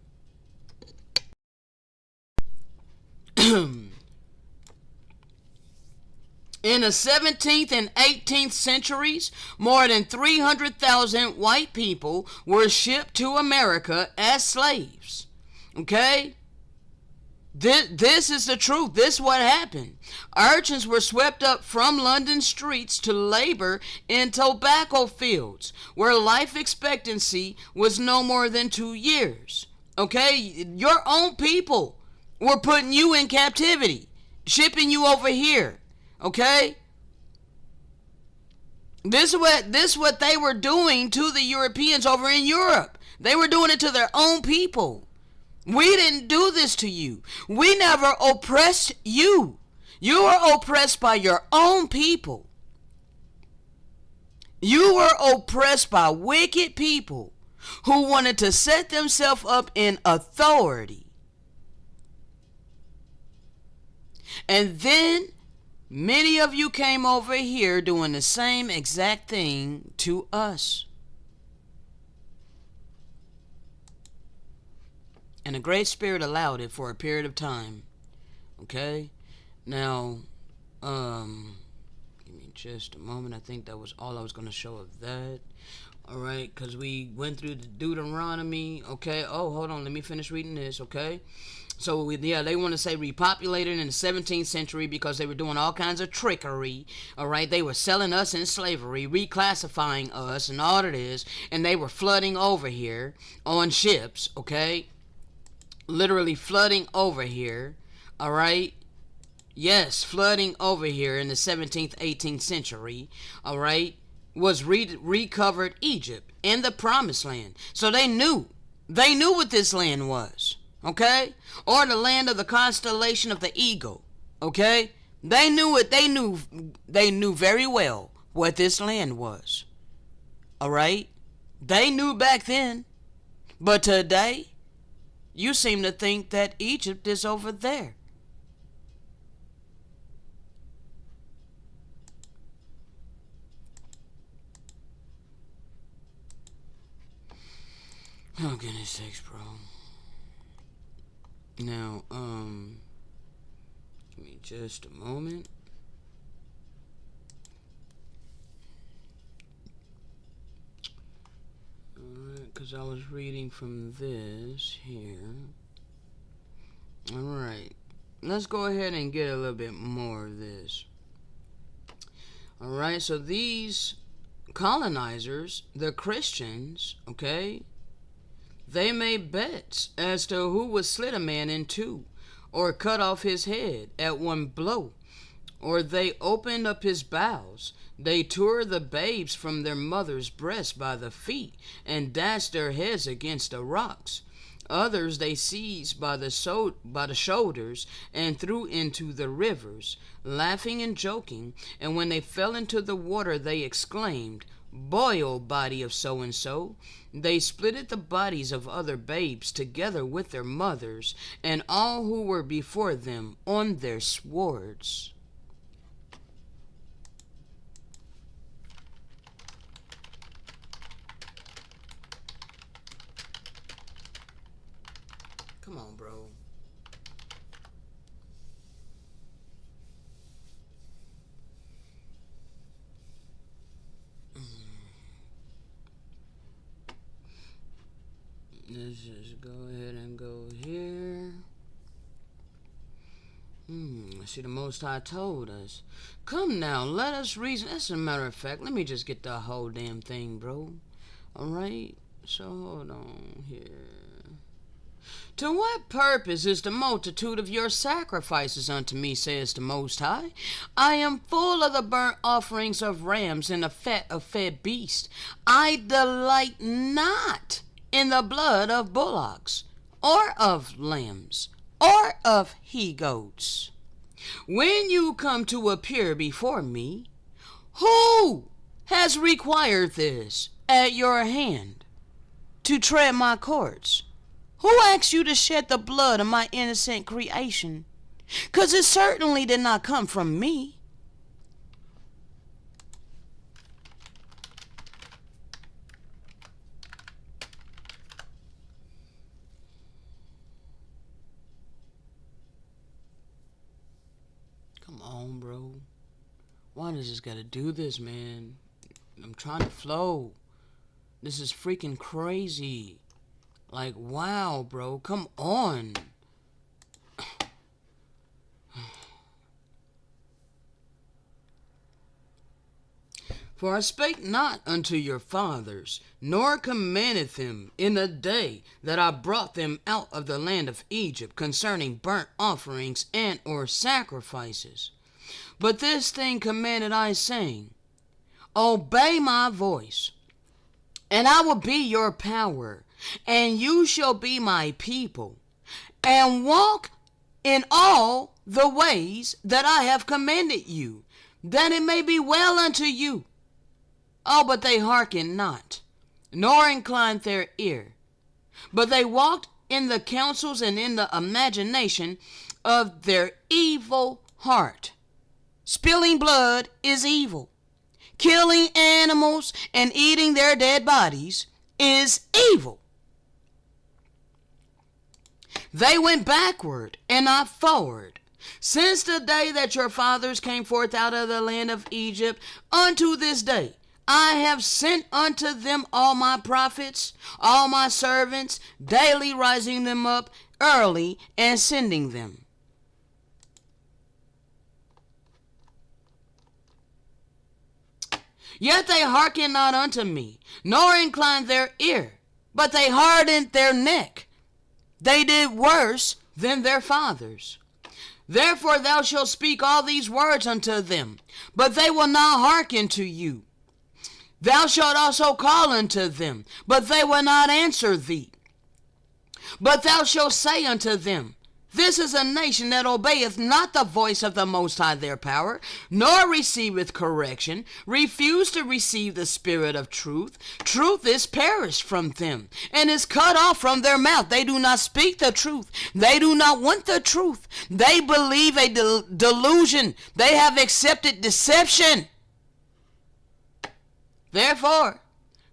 Speaker 1: In the 17th and 18th centuries, more than 300,000 white people were shipped to America as slaves. Okay? This is the truth. This is what happened. Urchins were swept up from London streets to labor in tobacco fields, where life expectancy was no more than 2 years. Okay? Your own people were putting you in captivity, shipping you over here. Okay? This is what they were doing to the Europeans over in Europe. They were doing it to their own people. We didn't do this to you. We never oppressed you. You were oppressed by your own people. You were oppressed by wicked people who wanted to set themselves up in authority. And then many of you came over here doing the same exact thing to us. And the Great Spirit allowed it for a period of time. Okay? Now, give me just a moment. I think that was all I was going to show of that. Alright, because we went through the Deuteronomy. Okay, oh, hold on. Let me finish reading this, okay? So, they want to say repopulated in the 17th century because they were doing all kinds of trickery. Alright, they were selling us in slavery, reclassifying us, and all it is. And they were flooding over here on ships, okay? Literally flooding over here. Alright? Yes, flooding over here in the 17th, 18th century. Alright? Was recovered Egypt and the Promised Land. So they knew what this land was, okay? Or the land of the constellation of the eagle, okay? They knew it. They knew very well what this land was, all right? They knew back then, but today, you seem to think that Egypt is over there. Oh, goodness sakes, bro. Now, give me just a moment. Alright, because I was reading from this here. Alright, let's go ahead and get a little bit more of this. Alright, so these colonizers, the Christians, okay, they made bets as to who would slit a man in two or cut off his head at one blow. Or they opened up his bowels. They tore the babes from their mother's breast by the feet and dashed their heads against the rocks. Others they seized by the shoulders and threw into the rivers, laughing and joking. And when they fell into the water, they exclaimed, "Boil, body of so-and-so." They splitted the bodies of other babes together with their mothers and all who were before them on their swords. Come on, bro. Let's just go ahead and go here. See, the Most High told us, come now, let us reason. As a matter of fact, let me just get the whole damn thing, bro. Alright? So, hold on here. To what purpose is the multitude of your sacrifices unto me, says the Most High? I am full of the burnt offerings of rams and the fat of fed beasts. I delight not in the blood of bullocks, or of lambs, or of he-goats. When you come to appear before me, who has required this at your hand, to tread my courts? Who asked you to shed the blood of my innocent creation? 'Cause it certainly did not come from me. Come on, bro. Why does this gotta do this, man? I'm trying to flow. This is freaking crazy. Like, wow, bro. Come on. For I spake not unto your fathers, nor commanded them in the day that I brought them out of the land of Egypt concerning burnt offerings and or sacrifices. But this thing commanded I, saying, obey my voice, and I will be your power, and you shall be my people, and walk in all the ways that I have commanded you, that it may be well unto you. Oh, but they hearkened not, nor inclined their ear, but they walked in the counsels and in the imagination of their evil heart. Spilling blood is evil. Killing animals and eating their dead bodies is evil. They went backward and not forward. Since the day that your fathers came forth out of the land of Egypt unto this day, I have sent unto them all my prophets, all my servants, daily rising them up early and sending them. Yet they hearkened not unto me, nor inclined their ear, but they hardened their neck. They did worse than their fathers. Therefore thou shalt speak all these words unto them, but they will not hearken to you. Thou shalt also call unto them, but they will not answer thee. But thou shalt say unto them, this is a nation that obeyeth not the voice of the Most High their power, nor receiveth correction, refuse to receive the spirit of truth. Truth is perished from them, and is cut off from their mouth. They do not speak the truth. They do not want the truth. They believe a delusion. They have accepted deception. Therefore,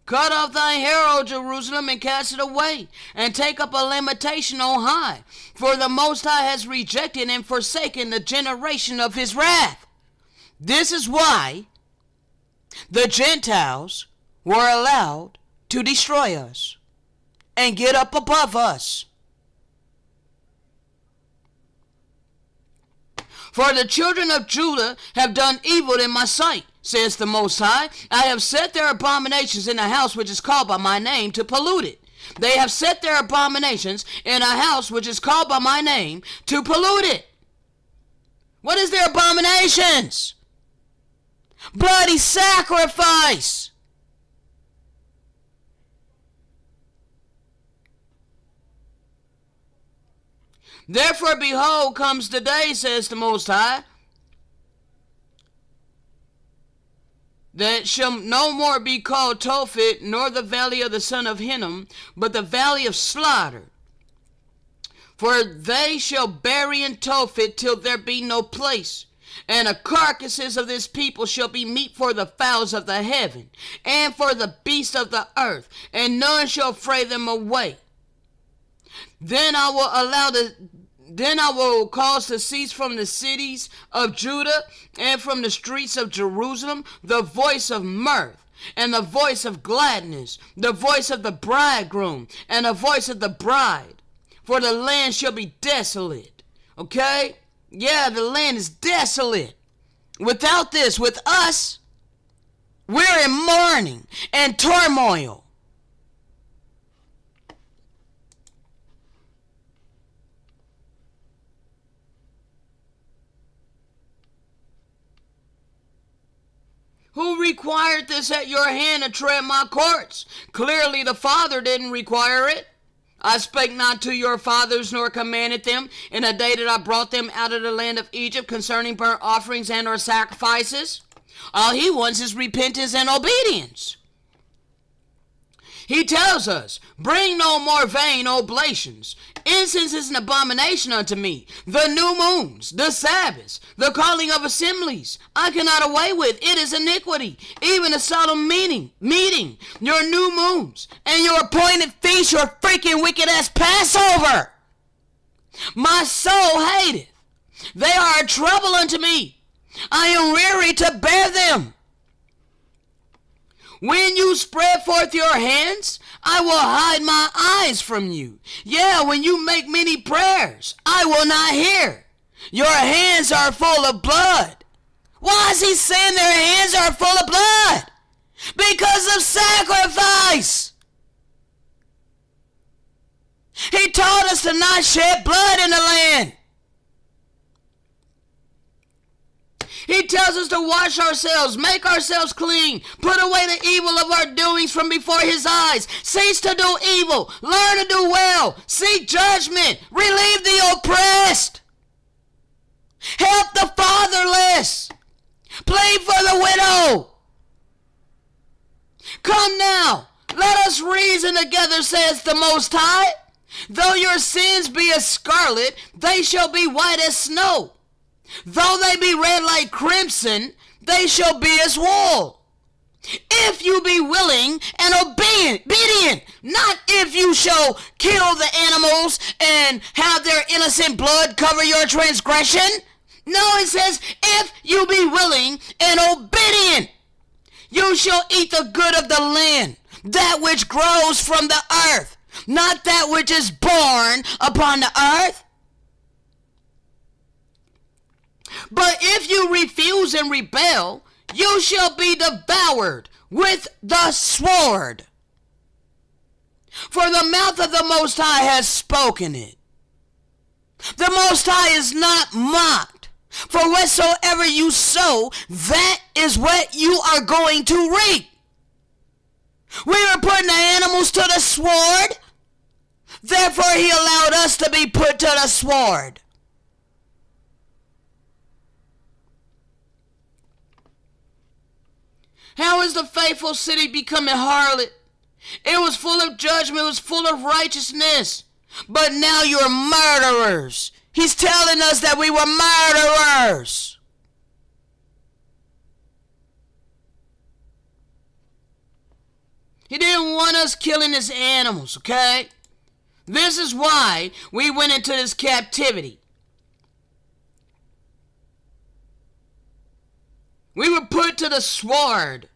Speaker 1: cut off thy hair, O Jerusalem, and cast it away, and take up a lamentation on high. For the Most High has rejected and forsaken the generation of his wrath. This is why the Gentiles were allowed to destroy us and get up above us. For the children of Judah have done evil in my sight, says the Most High. I have set their abominations in a house which is called by my name to pollute it. They have set their abominations in a house which is called by my name to pollute it. What is their abominations? Bloody sacrifice. Therefore, behold, comes the day, says the Most High, that shall no more be called Tophet, nor the valley of the son of Hinnom, but the valley of slaughter. For they shall bury in Tophet till there be no place. And the carcasses of this people shall be meat for the fowls of the heaven, and for the beasts of the earth, and none shall fray them away. Then I will cause to cease from the cities of Judah and from the streets of Jerusalem the voice of mirth and the voice of gladness, the voice of the bridegroom and the voice of the bride. For the land shall be desolate. Okay? Yeah, the land is desolate. Without this, with us, we're in mourning and turmoil. Who required this at your hand to tread my courts? Clearly the Father didn't require it. I spake not to your fathers, nor commanded them in the day that I brought them out of the land of Egypt concerning burnt offerings and or sacrifices. All he wants is repentance and obedience. He tells us, bring no more vain oblations. Incense is an abomination unto me. The new moons, the Sabbaths, the calling of assemblies, I cannot away with. It is iniquity. Even a solemn meeting, your new moons, and your appointed feast, your freaking wicked ass Passover. My soul hateth. They are a trouble unto me. I am weary to bear them. When you spread forth your hands, I will hide my eyes from you. Yeah, when you make many prayers, I will not hear. Your hands are full of blood. Why is he saying their hands are full of blood? Because of sacrifice. He told us to not shed blood in the land. He tells us to wash ourselves, make ourselves clean, put away the evil of our doings from before his eyes, cease to do evil, learn to do well, seek judgment, relieve the oppressed. Help the fatherless. Plead for the widow. Come now, let us reason together, says the Most High. Though your sins be as scarlet, they shall be white as snow. Though they be red like crimson, they shall be as wool. If you be willing and obedient, not if you shall kill the animals and have their innocent blood cover your transgression. No, it says, if you be willing and obedient, you shall eat the good of the land, that which grows from the earth, not that which is born upon the earth. But if you refuse and rebel, you shall be devoured with the sword. For the mouth of the Most High has spoken it. The Most High is not mocked. For whatsoever you sow, that is what you are going to reap. We were putting the animals to the sword. Therefore, he allowed us to be put to the sword. How is the faithful city becoming harlot? It was full of judgment, it was full of righteousness. But now you're murderers. He's telling us that we were murderers. He didn't want us killing his animals, okay? This is why we went into this captivity. We were put to the sword.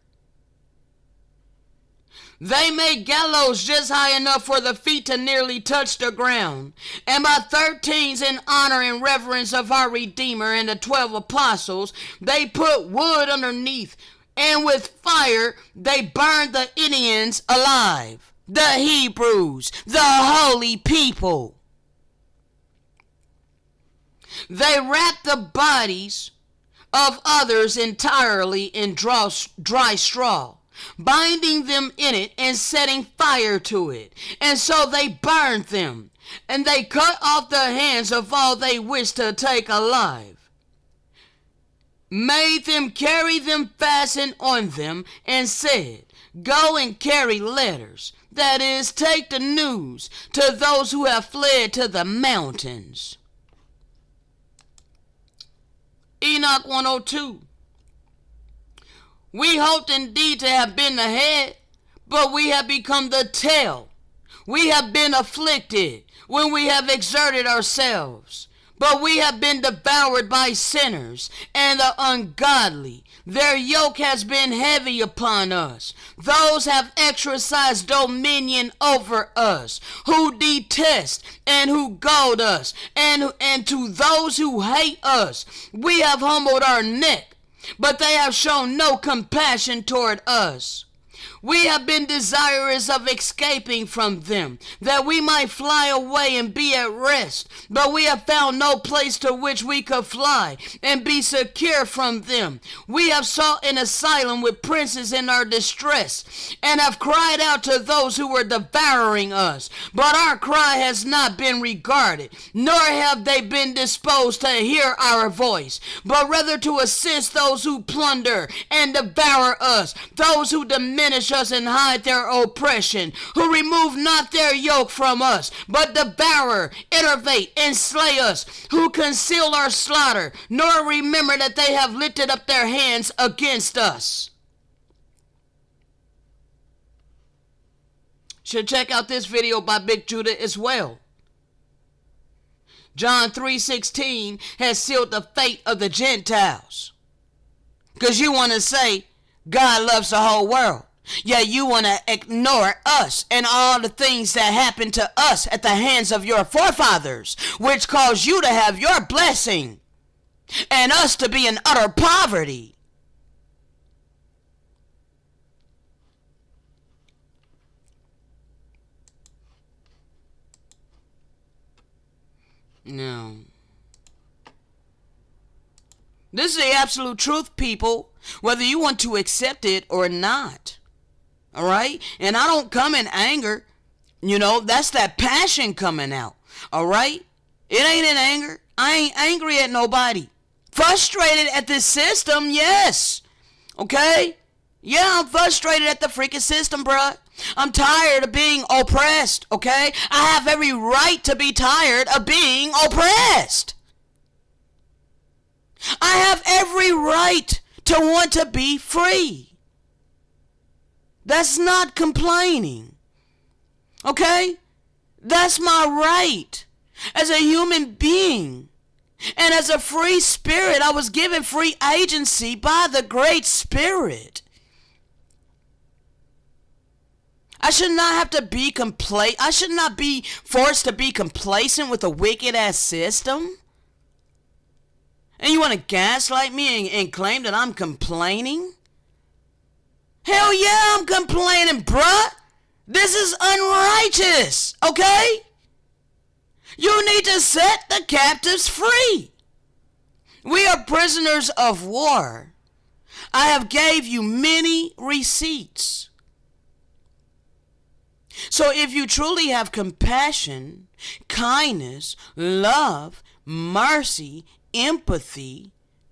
Speaker 1: They made gallows just high enough for the feet to nearly touch the ground. And by 13s in honor and reverence of our Redeemer and the 12 apostles, they put wood underneath. And with fire, they burned the Indians alive. The Hebrews, the holy people. They wrapped the bodies of others entirely in dry straw, binding them in it and setting fire to it. And so they burned them, and they cut off the hands of all they wished to take alive, made them carry them fastened on them, and said, go and carry letters, that is, take the news to those who have fled to the mountains. Enoch 102. We hoped indeed to have been the head, but we have become the tail. We have been afflicted when we have exerted ourselves, but we have been devoured by sinners and the ungodly. Their yoke has been heavy upon us. Those have exercised dominion over us, who detest and who goad us, and to those who hate us, we have humbled our neck, but they have shown no compassion toward us. We have been desirous of escaping from them, that we might fly away and be at rest. But we have found no place to which we could fly and be secure from them. We have sought an asylum with princes in our distress, and have cried out to those who were devouring us. But our cry has not been regarded, nor have they been disposed to hear our voice, but rather to assist those who plunder and devour us, those who diminish us and hide their oppression, who remove not their yoke from us, but devour, enervate, and slay us, who conceal our slaughter, nor remember that they have lifted up their hands against us. Should check out this video by Big Judah as well. John 3:16 has sealed the fate of the Gentiles. Because you want to say God loves the whole world. Yeah, you want to ignore us and all the things that happened to us at the hands of your forefathers, which caused you to have your blessing and us to be in utter poverty. No. This is the absolute truth, people, whether you want to accept it or not. All right? And I don't come in anger. You know, that's that passion coming out. All right? It ain't in anger. I ain't angry at nobody. Frustrated at this system, yes. Okay? Yeah, I'm frustrated at the freaking system, bruh. I'm tired of being oppressed, okay? I have every right to be tired of being oppressed. I have every right to want to be free. That's not complaining, okay? That's my right as a human being. And as a free spirit, I was given free agency by the Great Spirit. I should not have to be I should not be forced to be complacent with a wicked ass system. And you want to gaslight me and claim that I'm complaining? Hell yeah, I'm complaining, bruh. This is unrighteous, okay? You need to set the captives free. We are prisoners of war. I have gave you many receipts. So if you truly have compassion, kindness, love, mercy, empathy,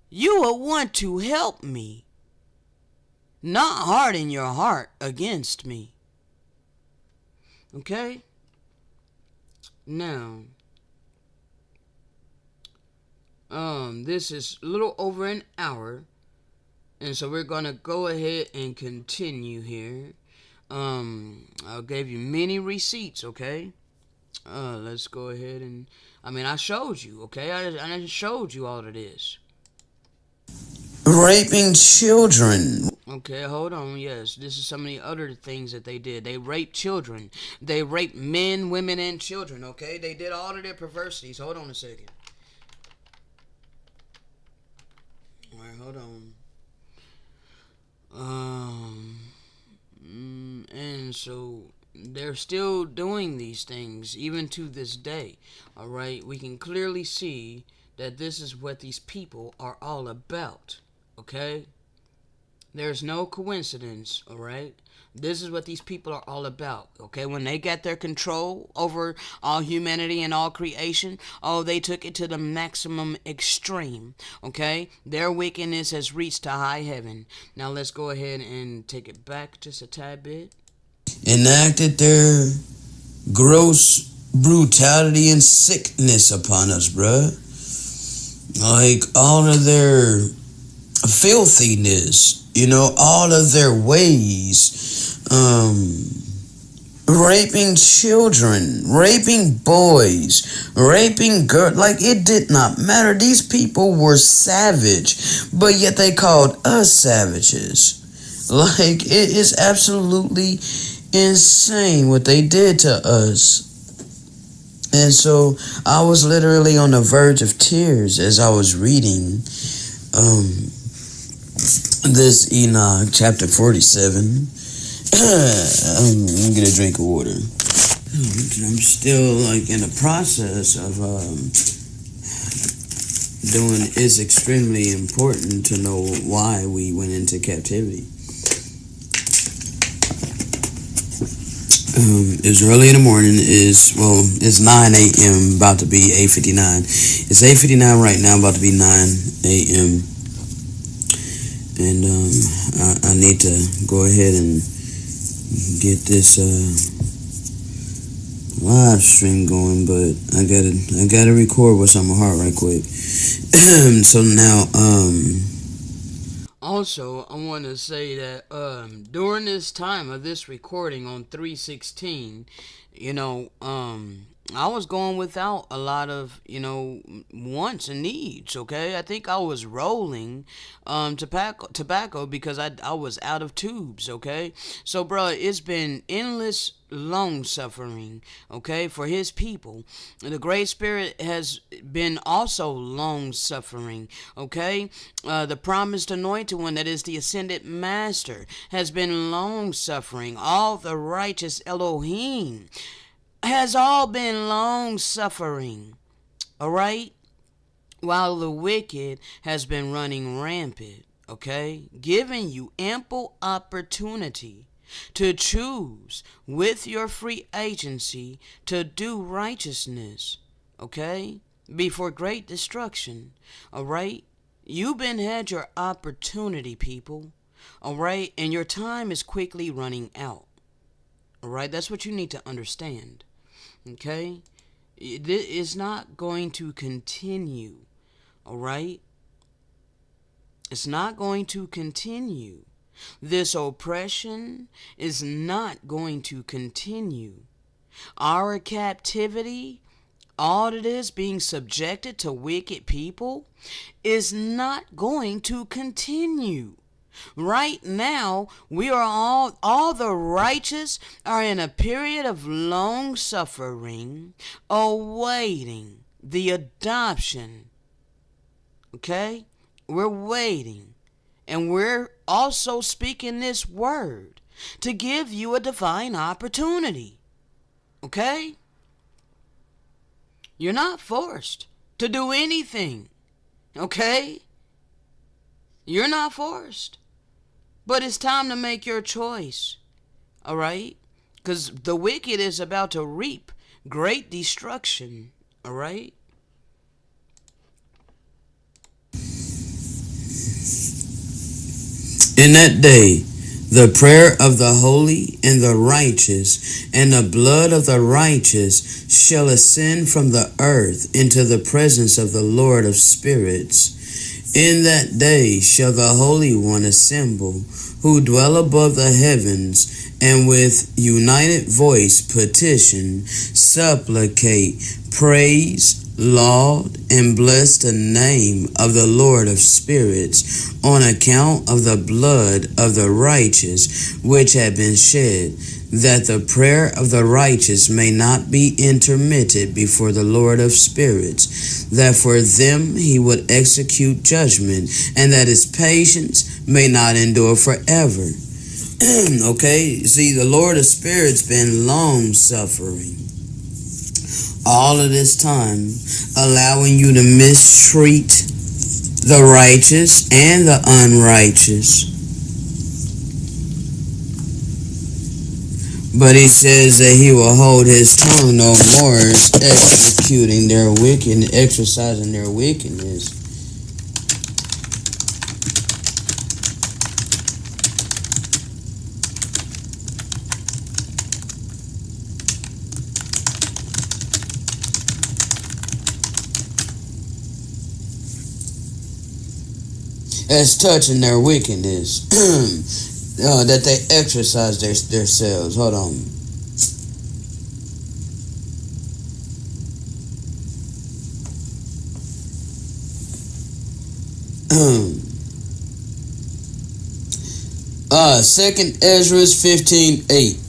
Speaker 1: you will want to help me, not harden your heart against me. Okay? Now, this is a little over an hour, and so we're gonna go ahead and continue here. I gave you many receipts, okay? Let's go ahead and, I showed you, okay? I showed you all of this.
Speaker 2: Raping children.
Speaker 1: Okay, hold on. Yes, this is some of the other things that they did. They raped children. They raped men, women, and children, okay? They did all of their perversities. Hold on a second. Alright, hold on. And so they're still doing these things even to this day. Alright, we can clearly see that this is what these people are all about. Okay? There's no coincidence, alright? This is what these people are all about, okay? When they got their control over all humanity and all creation, they took it to the maximum extreme, okay? Their wickedness has reached to high heaven. Now let's go ahead and take it back just a tad bit.
Speaker 2: Enacted their gross brutality and sickness upon us, bruh. Like, all of their filthiness, all of their ways, raping children, raping boys, raping girls. Like, it did not matter. These people were savage, but yet they called us savages. Like, it is absolutely insane what they did to us. And so I was literally on the verge of tears as I was reading this Enoch chapter 47. Let me get a drink of water. I'm still in the process of doing. It's extremely important to know why we went into captivity. It's early in the morning. It's 9 a.m. about to be 8:59. It's 8:59 right now, about to be 9 a.m. And I need to go ahead and get this live stream going, but I gotta record what's on my heart right quick. So now
Speaker 1: Also, I want to say that during this time of this recording on 3/16, I was going without a lot of, wants and needs, okay? I think I was rolling tobacco because I was out of tubes, okay? So, bro, it's been endless long suffering, okay, for his people. The Great Spirit has been also long suffering, okay? The promised anointed one, that is the ascended master, has been long suffering. All the righteous Elohim has all been long suffering, all right? While the wicked has been running rampant, okay? Giving you ample opportunity to choose with your free agency to do righteousness, okay? Before great destruction, all right? You've been had your opportunity, people. All right? And your time is quickly running out. All right? That's what you need to understand. Okay? It's not going to continue. All right? It's not going to continue. This oppression is not going to continue. Our captivity, all it is, being subjected to wicked people, is not going to continue. Right now, we are all the righteous are in a period of long suffering, awaiting the adoption. Okay? We're waiting. And we're also speaking this word to give you a divine opportunity. Okay? You're not forced to do anything. Okay? You're not forced. But it's time to make your choice. All right? Because the wicked is about to reap great destruction. All right?
Speaker 2: In that day, the prayer of the holy and the righteous and the blood of the righteous shall ascend from the earth into the presence of the Lord of spirits. In that day shall the Holy One assemble, who dwell above the heavens, and with united voice petition, supplicate, praise, laud, and bless the name of the Lord of spirits on account of the blood of the righteous which had been shed, that the prayer of the righteous may not be intermitted before the Lord of spirits, that for them he would execute judgment, and that his patience may not endure forever. Okay, see, the Lord of spirits been long suffering all of this time, allowing you to mistreat the righteous and the unrighteous. But he says that he will hold his tongue no more, executing their wicked, exercising their wickedness. As touching their wickedness, that they exercise themselves. Hold on. Second Ezra 15:8.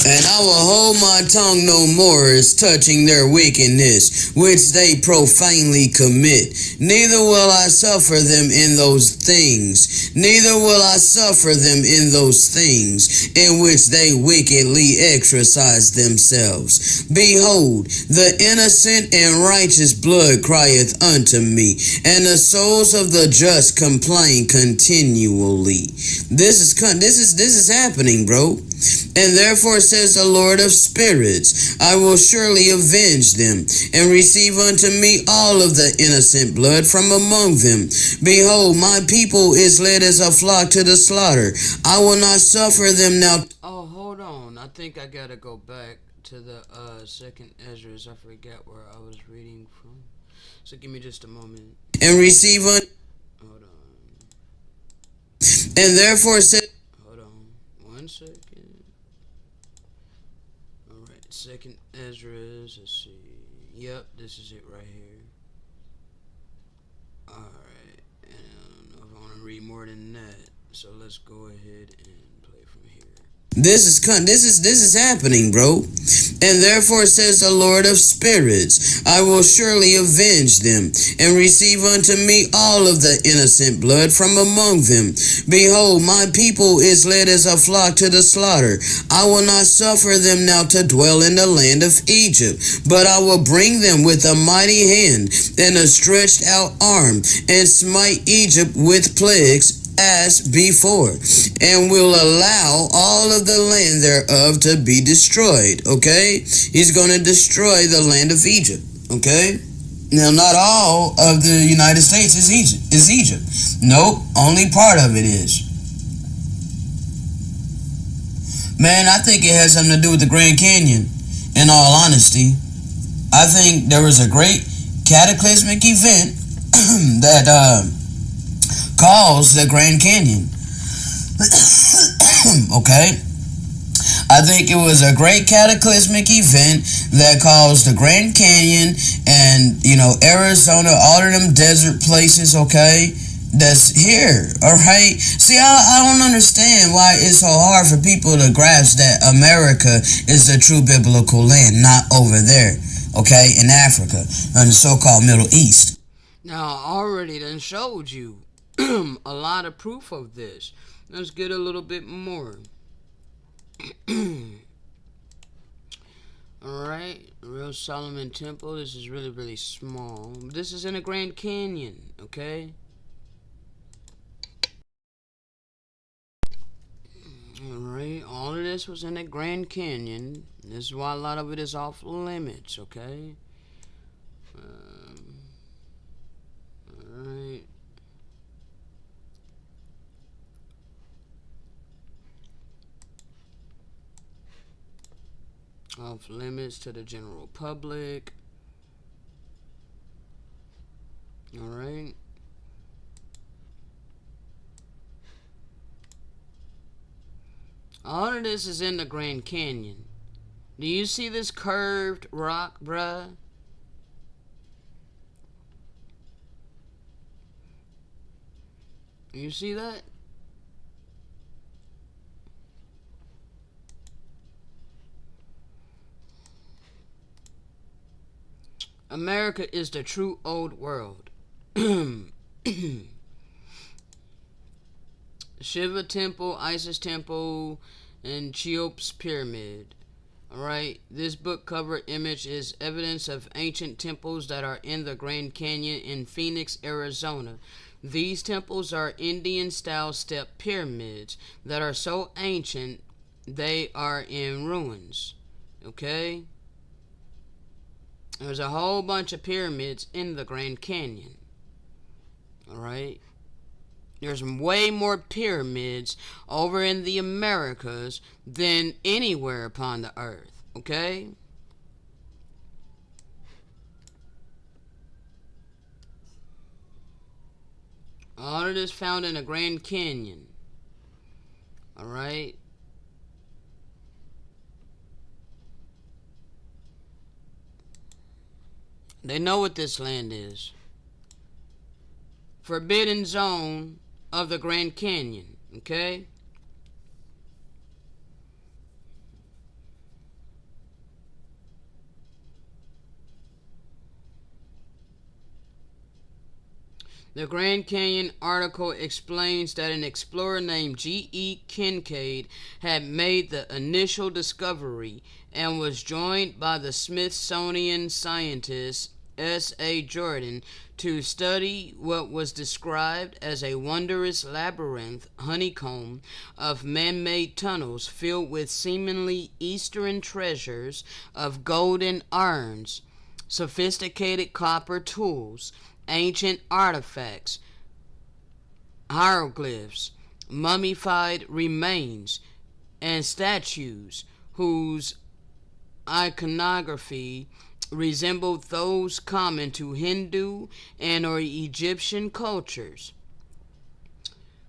Speaker 2: And I will hold my tongue no more as touching their wickedness, which they profanely commit. Neither will I suffer them in those things. Neither will I suffer them in those things in which they wickedly exercise themselves. Behold, the innocent and righteous blood crieth unto me, and the souls of the just complain continually. This is happening, bro. And therefore says the Lord of spirits, I will surely avenge them, and receive unto me all of the innocent blood from among them. Behold, my people is led as a flock to the slaughter. I will not suffer them now.
Speaker 1: Oh, hold on. I think I gotta go back to the second Ezra. I forget where I was reading from. So give me just a moment.
Speaker 2: And receive unto.
Speaker 1: Hold on.
Speaker 2: And therefore said.
Speaker 1: Hold on. 1 second. Alright, second Ezra. Let's see. Yep, this is it right here. Alright. And I don't know if I want to read more than that. So let's go ahead and play from here.
Speaker 2: This is happening, bro. And therefore says the Lord of spirits, I will surely avenge them, and receive unto me all of the innocent blood from among them. Behold, my people is led as a flock to the slaughter. I will not suffer them now to dwell in the land of Egypt, but I will bring them with a mighty hand and a stretched out arm, and smite Egypt with plagues as before, and will allow all of the land thereof to be destroyed. Okay? He's going to destroy the land of Egypt. Okay? Now, not all of the United States is Egypt. Nope, only part of it is. Man, I think it has something to do with the Grand Canyon, in all honesty. I think there was a great cataclysmic event that caused the Grand Canyon. Okay? I think it was a great cataclysmic event that caused the Grand Canyon and, Arizona, all of them desert places, okay, that's here, all right? See, I don't understand why it's so hard for people to grasp that America is the true biblical land, not over there, okay, in Africa, in the so-called Middle East.
Speaker 1: Now, I already done showed you a lot of proof of this. Let's get a little bit more. Alright, real Solomon Temple. This is really, really small. This is in the Grand Canyon, okay? Alright, all of this was in the Grand Canyon. This is why a lot of it is off limits, okay? Alright. Off limits to the general public. Alright. All of this is in the Grand Canyon. Do you see this curved rock, bruh? You see that? America is the true old world. Shiva Temple, Isis Temple, and Cheops Pyramid. Alright, this book cover image is evidence of ancient temples that are in the Grand Canyon in Phoenix, Arizona. These temples are Indian-style step pyramids that are so ancient they are in ruins. Okay? There's a whole bunch of pyramids in the Grand Canyon. Alright? There's way more pyramids over in the Americas than anywhere upon the earth. Okay? All of this found in the Grand Canyon. Alright? They know what this land is. Forbidden zone of the Grand Canyon. Okay? The Grand Canyon article explains that an explorer named G.E. Kincaid had made the initial discovery and was joined by the Smithsonian scientist S.A. Jordan to study what was described as a wondrous labyrinth honeycomb of man-made tunnels filled with seemingly Eastern treasures of golden urns, sophisticated copper tools, ancient artifacts, hieroglyphs, mummified remains, and statues whose iconography resembled those common to Hindu and or Egyptian cultures.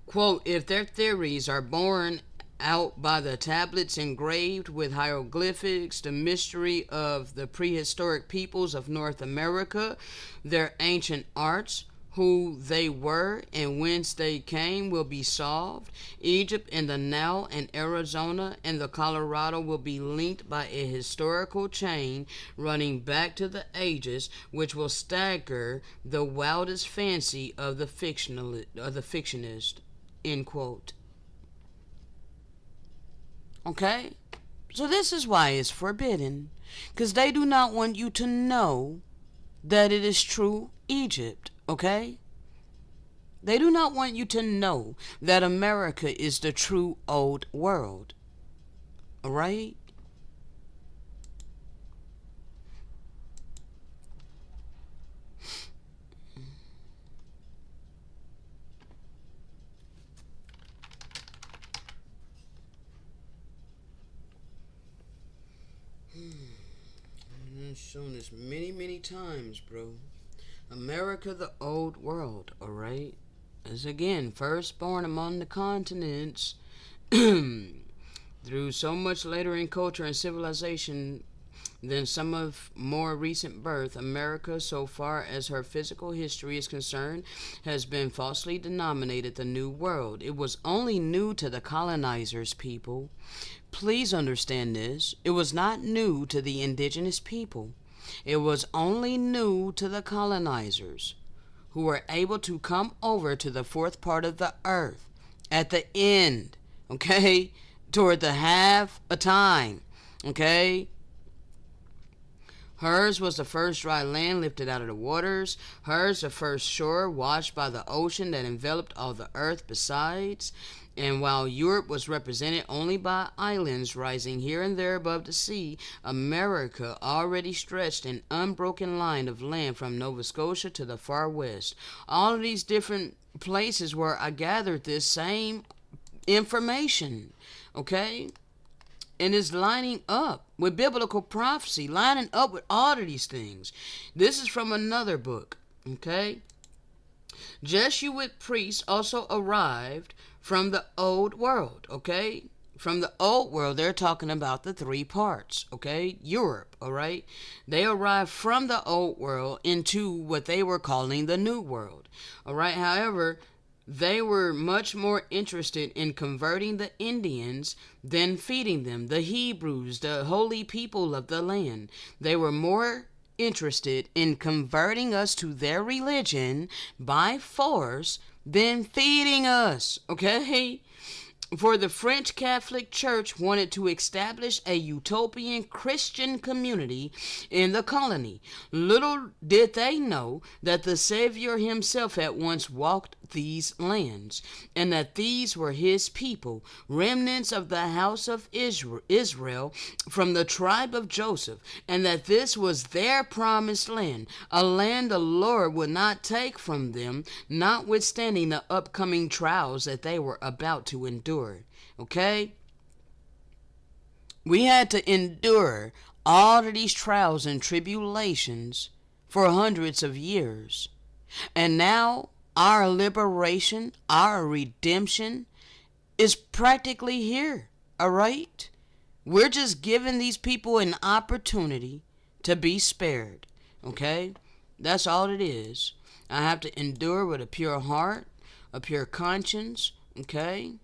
Speaker 1: Quote, if their theories are borne out by the tablets engraved with hieroglyphics, the mystery of the prehistoric peoples of North America, their ancient arts, who they were and whence they came will be solved. Egypt and the Nile and Arizona and the Colorado will be linked by a historical chain running back to the ages, which will stagger the wildest fancy of the fictionist. End quote. Okay? So this is why it's forbidden. Because they do not want you to know that it is true Egypt. Okay? They do not want you to know that America is the true old world. Alright? I've shown this many times, bro. America, the old world, alright? Is again firstborn among the continents through so much later in culture and civilization than some of more recent birth. America, so far as her physical history is concerned, has been falsely denominated the New World. It was only new to the colonizers, people. Please understand this. It was not new to the indigenous people. It was only new to the colonizers, who were able to come over to the fourth part of the earth at the end, okay, toward the half a time, okay. Hers was the first dry land lifted out of the waters. Hers the first shore washed by the ocean that enveloped all the earth besides. And while Europe was represented only by islands rising here and there above the sea, America already stretched an unbroken line of land from Nova Scotia to the far west. All of these different places where I gathered this same information, okay? And is lining up with biblical prophecy, lining up with all of these things. This is from another book, okay? Jesuit priests also arrived from the old world, okay? From the old world, they're talking about the three parts, okay? Europe, all right? They arrived from the old world into what they were calling the new world, all right? However, they were much more interested in converting the Indians than feeding them, the Hebrews, the holy people of the land. They were more interested in converting us to their religion by force than feeding us, okay? For the French Catholic Church wanted to establish a utopian Christian community in the colony. Little did they know that the Savior himself had once walked these lands, and that these were his people, remnants of the house of Israel from the tribe of Joseph, and that this was their promised land, a land the Lord would not take from them, notwithstanding the upcoming trials that they were about to endure. Okay? We had to endure all of these trials and tribulations for hundreds of years. And now our liberation, our redemption is practically here. All right? We're just giving these people an opportunity to be spared. Okay? That's all it is. I have to endure with a pure heart, a pure conscience. Okay?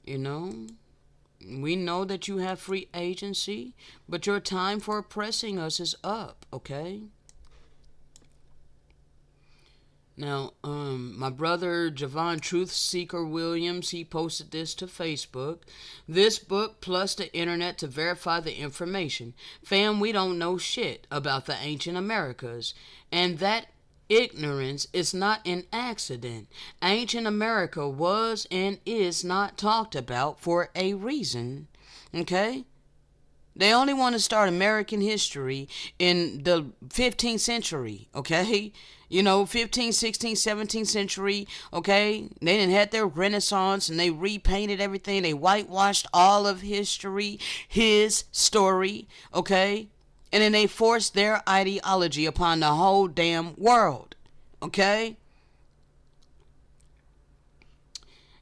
Speaker 1: You know? We know that you have free agency, but your time for oppressing us is up. Okay? Now, my brother Javon Truth Seeker Williams, he posted this to Facebook. This book plus the internet to verify the information. Fam, we don't know shit about the ancient Americas. And that ignorance is not an accident. Ancient America was and is not talked about for a reason. Okay? They only want to start American history in the 15th century, okay? You know, 15th, 16th, 17th century, okay? They didn't have their Renaissance and they repainted everything. They whitewashed all of history, his story, okay? And then they forced their ideology upon the whole damn world, okay?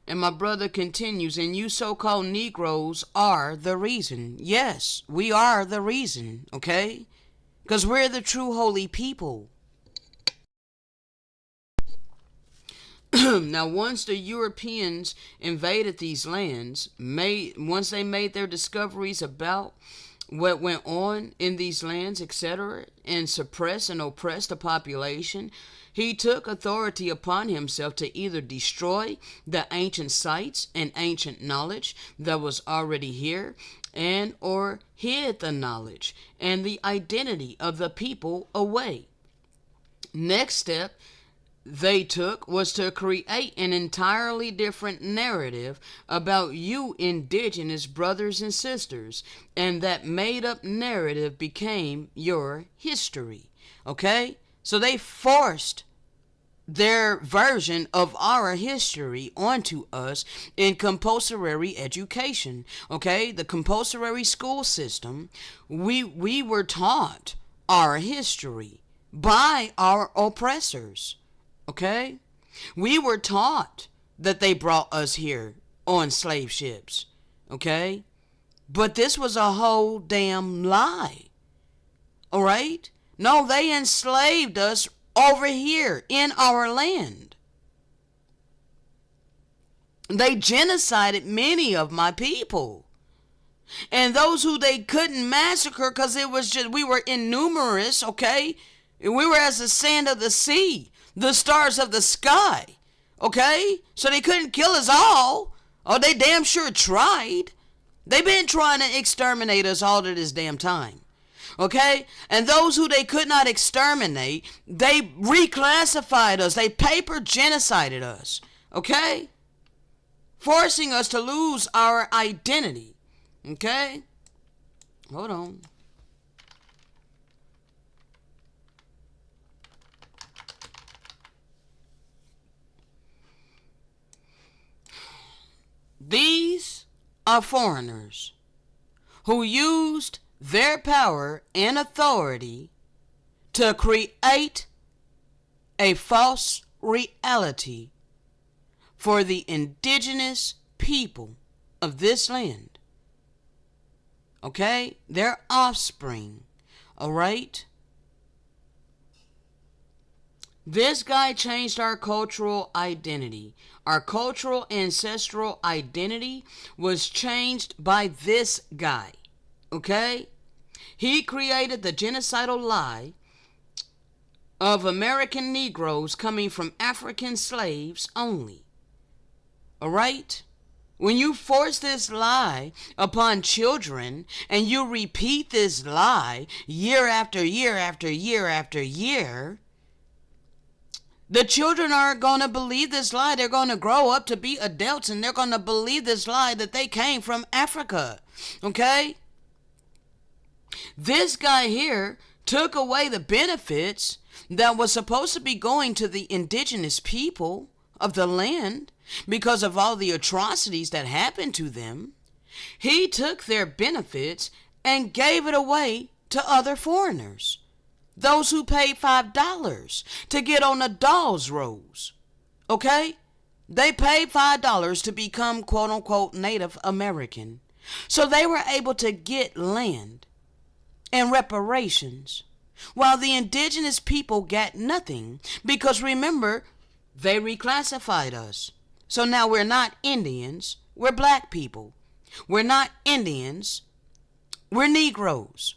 Speaker 1: And my brother continues, and you so-called Negroes are the reason. Yes, we are the reason, okay? Because we're the true holy people. Now, once the Europeans invaded these lands, once they made their discoveries about what went on in these lands, etc., and suppress and oppress the population, he took authority upon himself to either destroy the ancient sites and ancient knowledge that was already here, and or hid the knowledge and the identity of the people away. Next step they took was to create an entirely different narrative about you indigenous brothers and sisters, and that made-up narrative became your history. Okay? So they forced their version of our history onto us in compulsory education. Okay, the compulsory school system, we were taught our history by our oppressors. Okay, we were taught that they brought us here on slave ships. Okay, but this was a whole damn lie. All right, no, they enslaved us over here in our land. They genocided many of my people. And those who they couldn't massacre because it was just, we were innumerous, okay? We were as the sand of the sea, the stars of the sky, okay? So they couldn't kill us all. Oh, they damn sure tried. They've been trying to exterminate us all to this damn time. Okay? And those who they could not exterminate, they reclassified us. They paper genocided us. Okay? Forcing us to lose our identity. Okay? Hold on. These are foreigners who used their power and authority to create a false reality for the indigenous people of this land. Okay? Their offspring. Alright? This guy changed our cultural identity. Our cultural ancestral identity was changed by this guy. Okay? He created the genocidal lie of American Negroes coming from African slaves only. Alright? When you force this lie upon children and you repeat this lie year after year after year after year, the children are going to believe this lie. They're going to grow up to be adults and they're going to believe this lie that they came from Africa. Okay? This guy here took away the benefits that was supposed to be going to the indigenous people of the land because of all the atrocities that happened to them. He took their benefits and gave it away to other foreigners. Those who paid $5 to get on a doll's rolls. Okay? They paid $5 to become quote unquote Native American. So they were able to get land and reparations, while the indigenous people got nothing because remember, they reclassified us. So now we're not Indians, we're black people. We're not Indians, we're Negroes.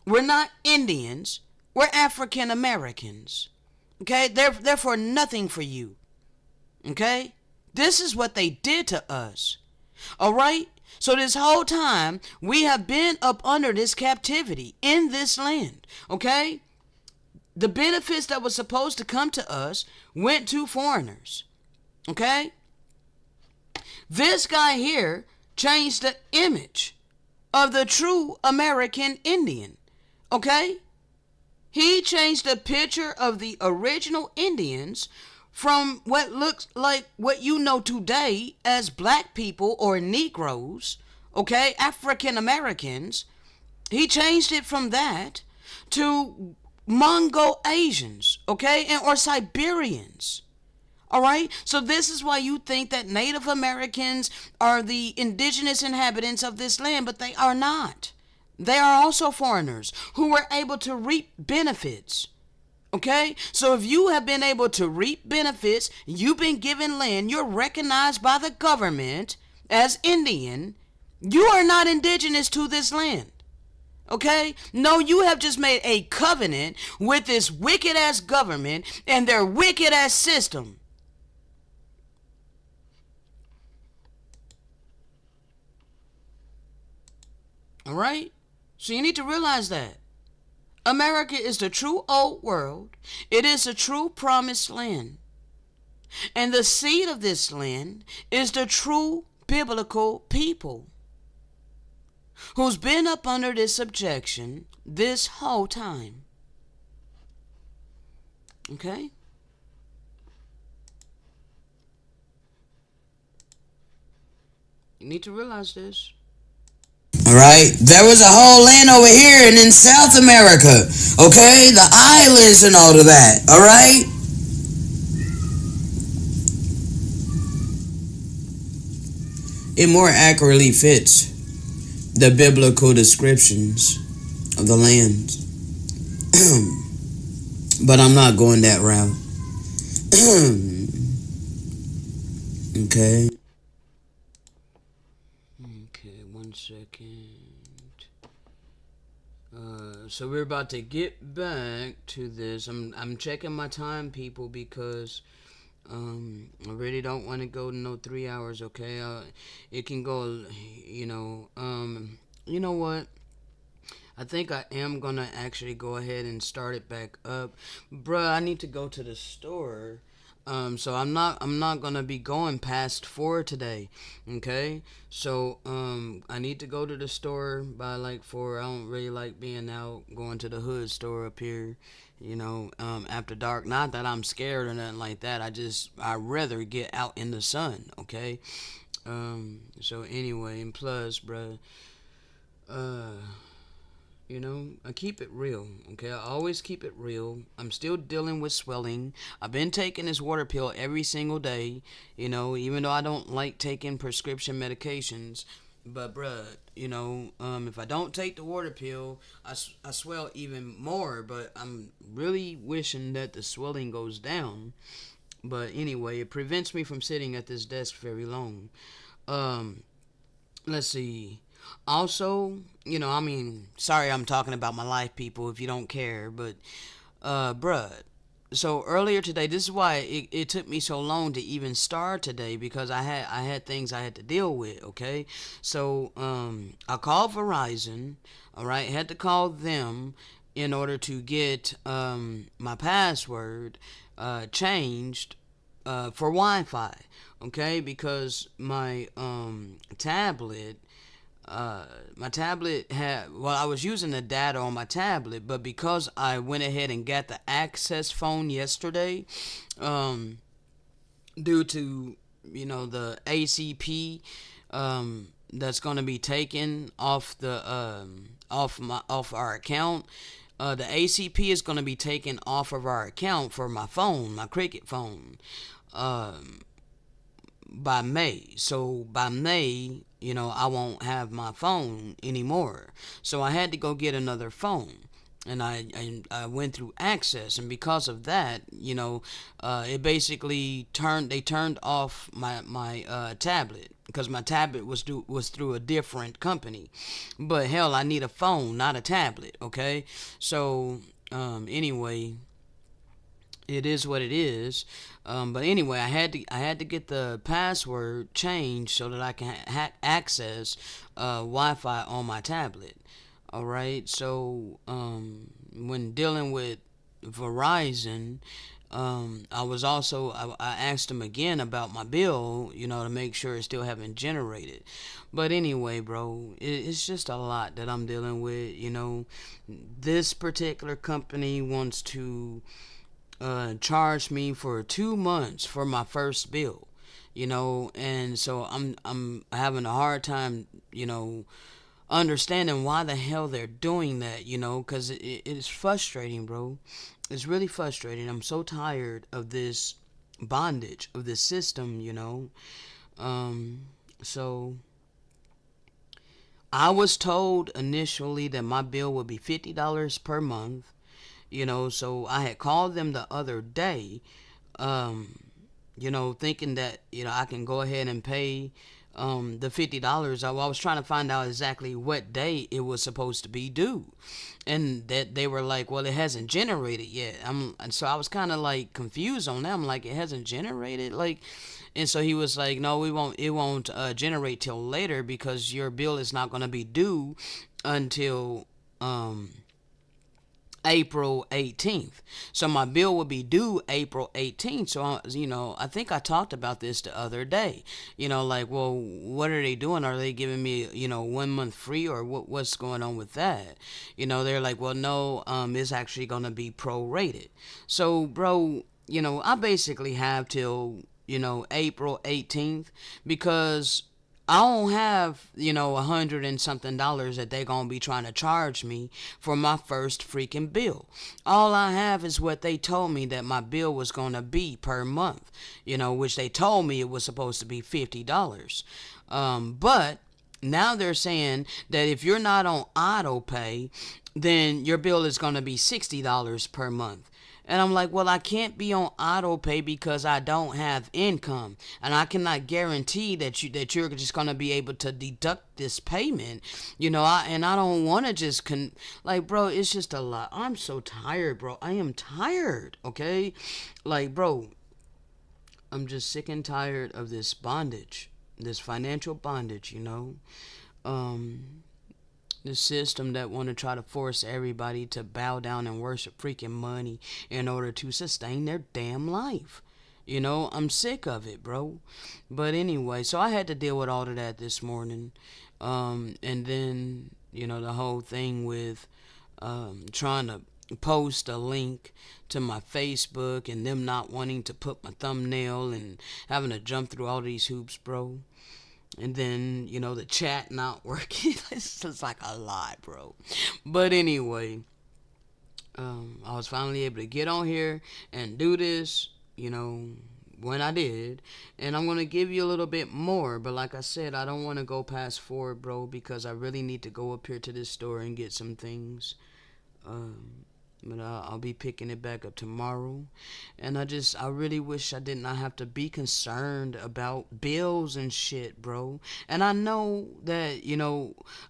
Speaker 1: We're not Indians, we're African Americans. Okay? They're for nothing for you. Okay? This is what they did to us. All right? So this whole time, we have been up under this captivity in this land. Okay? The benefits that were supposed to come to us went to foreigners. Okay? This guy here changed the image of the true American Indian. Okay? He changed the picture of the original Indians from what looks like what you know today as black people or Negroes, okay, African Americans. He changed it from that to Mongol Asians, okay, and or Siberians. All right, so this is why you think that Native Americans are the indigenous inhabitants of this land, but they are not. They are also foreigners who were able to reap benefits. Okay, so if you have been able to reap benefits, you've been given land, you're recognized by the government as Indian, you are not indigenous to this land. Okay? No, you have just made a covenant with this wicked ass government and their wicked ass system. All right? So you need to realize that. America is the true old world. It is a true promised land. And the seed of this land is the true biblical people who's been up under this subjection this whole time. Okay? You need to realize this.
Speaker 2: Alright? There was a whole land over here and in South America. Okay? The islands and all of that. Alright? It more accurately fits the biblical descriptions of the land. But I'm not going that route. Okay.
Speaker 1: Okay, 1 second. So we're about to get back to this. I'm checking my time, people, because I really don't want to go no 3 hours. Okay, it can go. You know what? I think I am gonna actually go ahead and start it back up, bruh. I need to go to the store, so I'm not gonna be going past 4 today. Okay, so I need to go to the store by like 4. I don't really like being out going to the hood store up here. After dark. Not that I'm scared or nothing like that. I rather get out in the sun. Okay. So anyway, and plus, bruh. Uh, I keep it real, okay? I always keep it real. I'm still dealing with swelling. I've been taking this water pill every single day, even though I don't like taking prescription medications. But, bruh, if I don't take the water pill, I swell even more. But I'm really wishing that the swelling goes down. But anyway, it prevents me from sitting at this desk very long. Um, let's see. Also, sorry I'm talking about my life, people, if you don't care, but, bruh. So earlier today, this is why it took me so long to even start today, because I had things I had to deal with. Okay, so I called Verizon. All right, had to call them in order to get my password changed for Wi-Fi. Okay, because my tablet had, well, I was using the data on my tablet, but because I went ahead and got the Access phone yesterday, um, due to the ACP that's going to be taken off the off our account. The ACP is going to be taken off of our account for my phone, my Cricket phone. Um, by May. So by May, I won't have my phone anymore. So I had to go get another phone. And I went through Access, and because of that, it basically they turned off my tablet, because my tablet was through a different company. But hell, I need a phone, not a tablet. Okay, so anyway, it is what it is. But anyway, I had to get the password changed so that I can access Wi-Fi on my tablet. All right. So when dealing with Verizon, I asked them again about my bill, to make sure it still haven't generated. But anyway, bro, it's just a lot that I'm dealing with. This particular company wants to charged me for 2 months for my first bill, and so I'm having a hard time, understanding why the hell they're doing that, because it is frustrating, bro. It's really frustrating. I'm so tired of this bondage of this system, um, so I was told initially that my bill would be $50 per month. So I had called them the other day, um, thinking that, I can go ahead and pay the $50. I was trying to find out exactly what day it was supposed to be due. And that they were like, well, it hasn't generated yet. And so I was kind of like confused on that. I'm like, it hasn't generated? Like, and so he was like, no, it won't generate till later, because your bill is not going to be due until April 18th. So my bill will be due April 18th. So, I think I talked about this the other day. Like, well, what are they doing? Are they giving me, 1 month free, or what's going on with that? They're like, well, no, it's actually going to be prorated. So, bro, I basically have till, April 18th, because I don't have, $100 and something that they gonna be trying to charge me for my first freaking bill. All I have is what they told me that my bill was gonna be per month, which they told me it was supposed to be $50. But now they're saying that if you're not on auto pay, then your bill is going to be $60 per month. And I'm like, well, I can't be on auto pay because I don't have income, and I cannot guarantee that you're just gonna be able to deduct this payment. I don't want to just like, bro, it's just a lot. I'm so tired, bro. I am tired. Okay, like, bro, I'm just sick and tired of this bondage, this financial bondage. Um, the system that want to try to force everybody to bow down and worship freaking money in order to sustain their damn life. I'm sick of it, bro. But anyway, so I had to deal with all of that this morning. And then, the whole thing with trying to post a link to my Facebook and them not wanting to put my thumbnail and having to jump through all these hoops, bro. And then, the chat not working. It's just like a lot, bro. But anyway, I was finally able to get on here and do this, when I did. And I'm going to give you a little bit more. But like I said, I don't want to go past 4, bro, because I really need to go up here to this store and get some things. But I'll be picking it back up tomorrow. And I really wish I did not have to be concerned about bills and shit, bro. And I know that,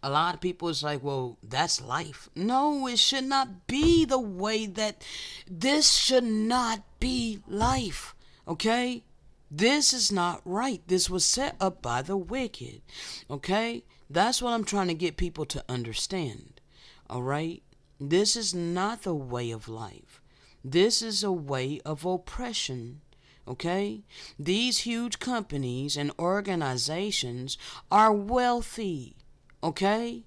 Speaker 1: a lot of people is like, well, that's life. No, it should not be the way that. This should not be life, okay? This is not right. This was set up by the wicked, okay? That's what I'm trying to get people to understand, all right? This is not the way of life. This is a way of oppression. Okay? These huge companies and organizations are wealthy. Okay?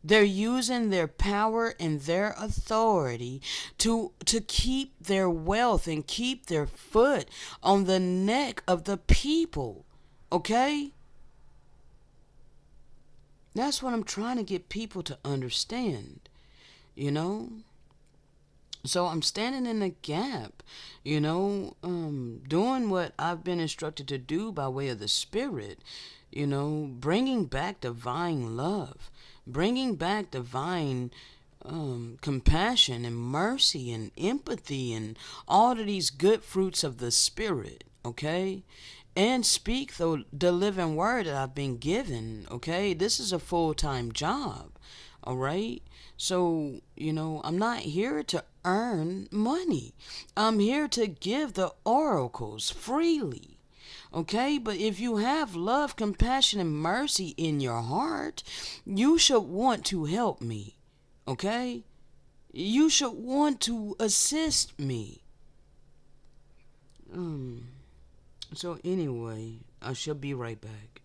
Speaker 1: They're using their power and their authority to keep their wealth and keep their foot on the neck of the people. Okay? That's what I'm trying to get people to understand. So I'm standing in the gap, doing what I've been instructed to do by way of the Spirit, bringing back divine love, bringing back divine compassion and mercy and empathy and all of these good fruits of the Spirit, okay? And speak the living word that I've been given, okay? This is a full-time job, all right? So, I'm not here to earn money. I'm here to give the oracles freely. Okay? But if you have love, compassion, and mercy in your heart, you should want to help me. Okay? You should want to assist me. So anyway, I shall be right back.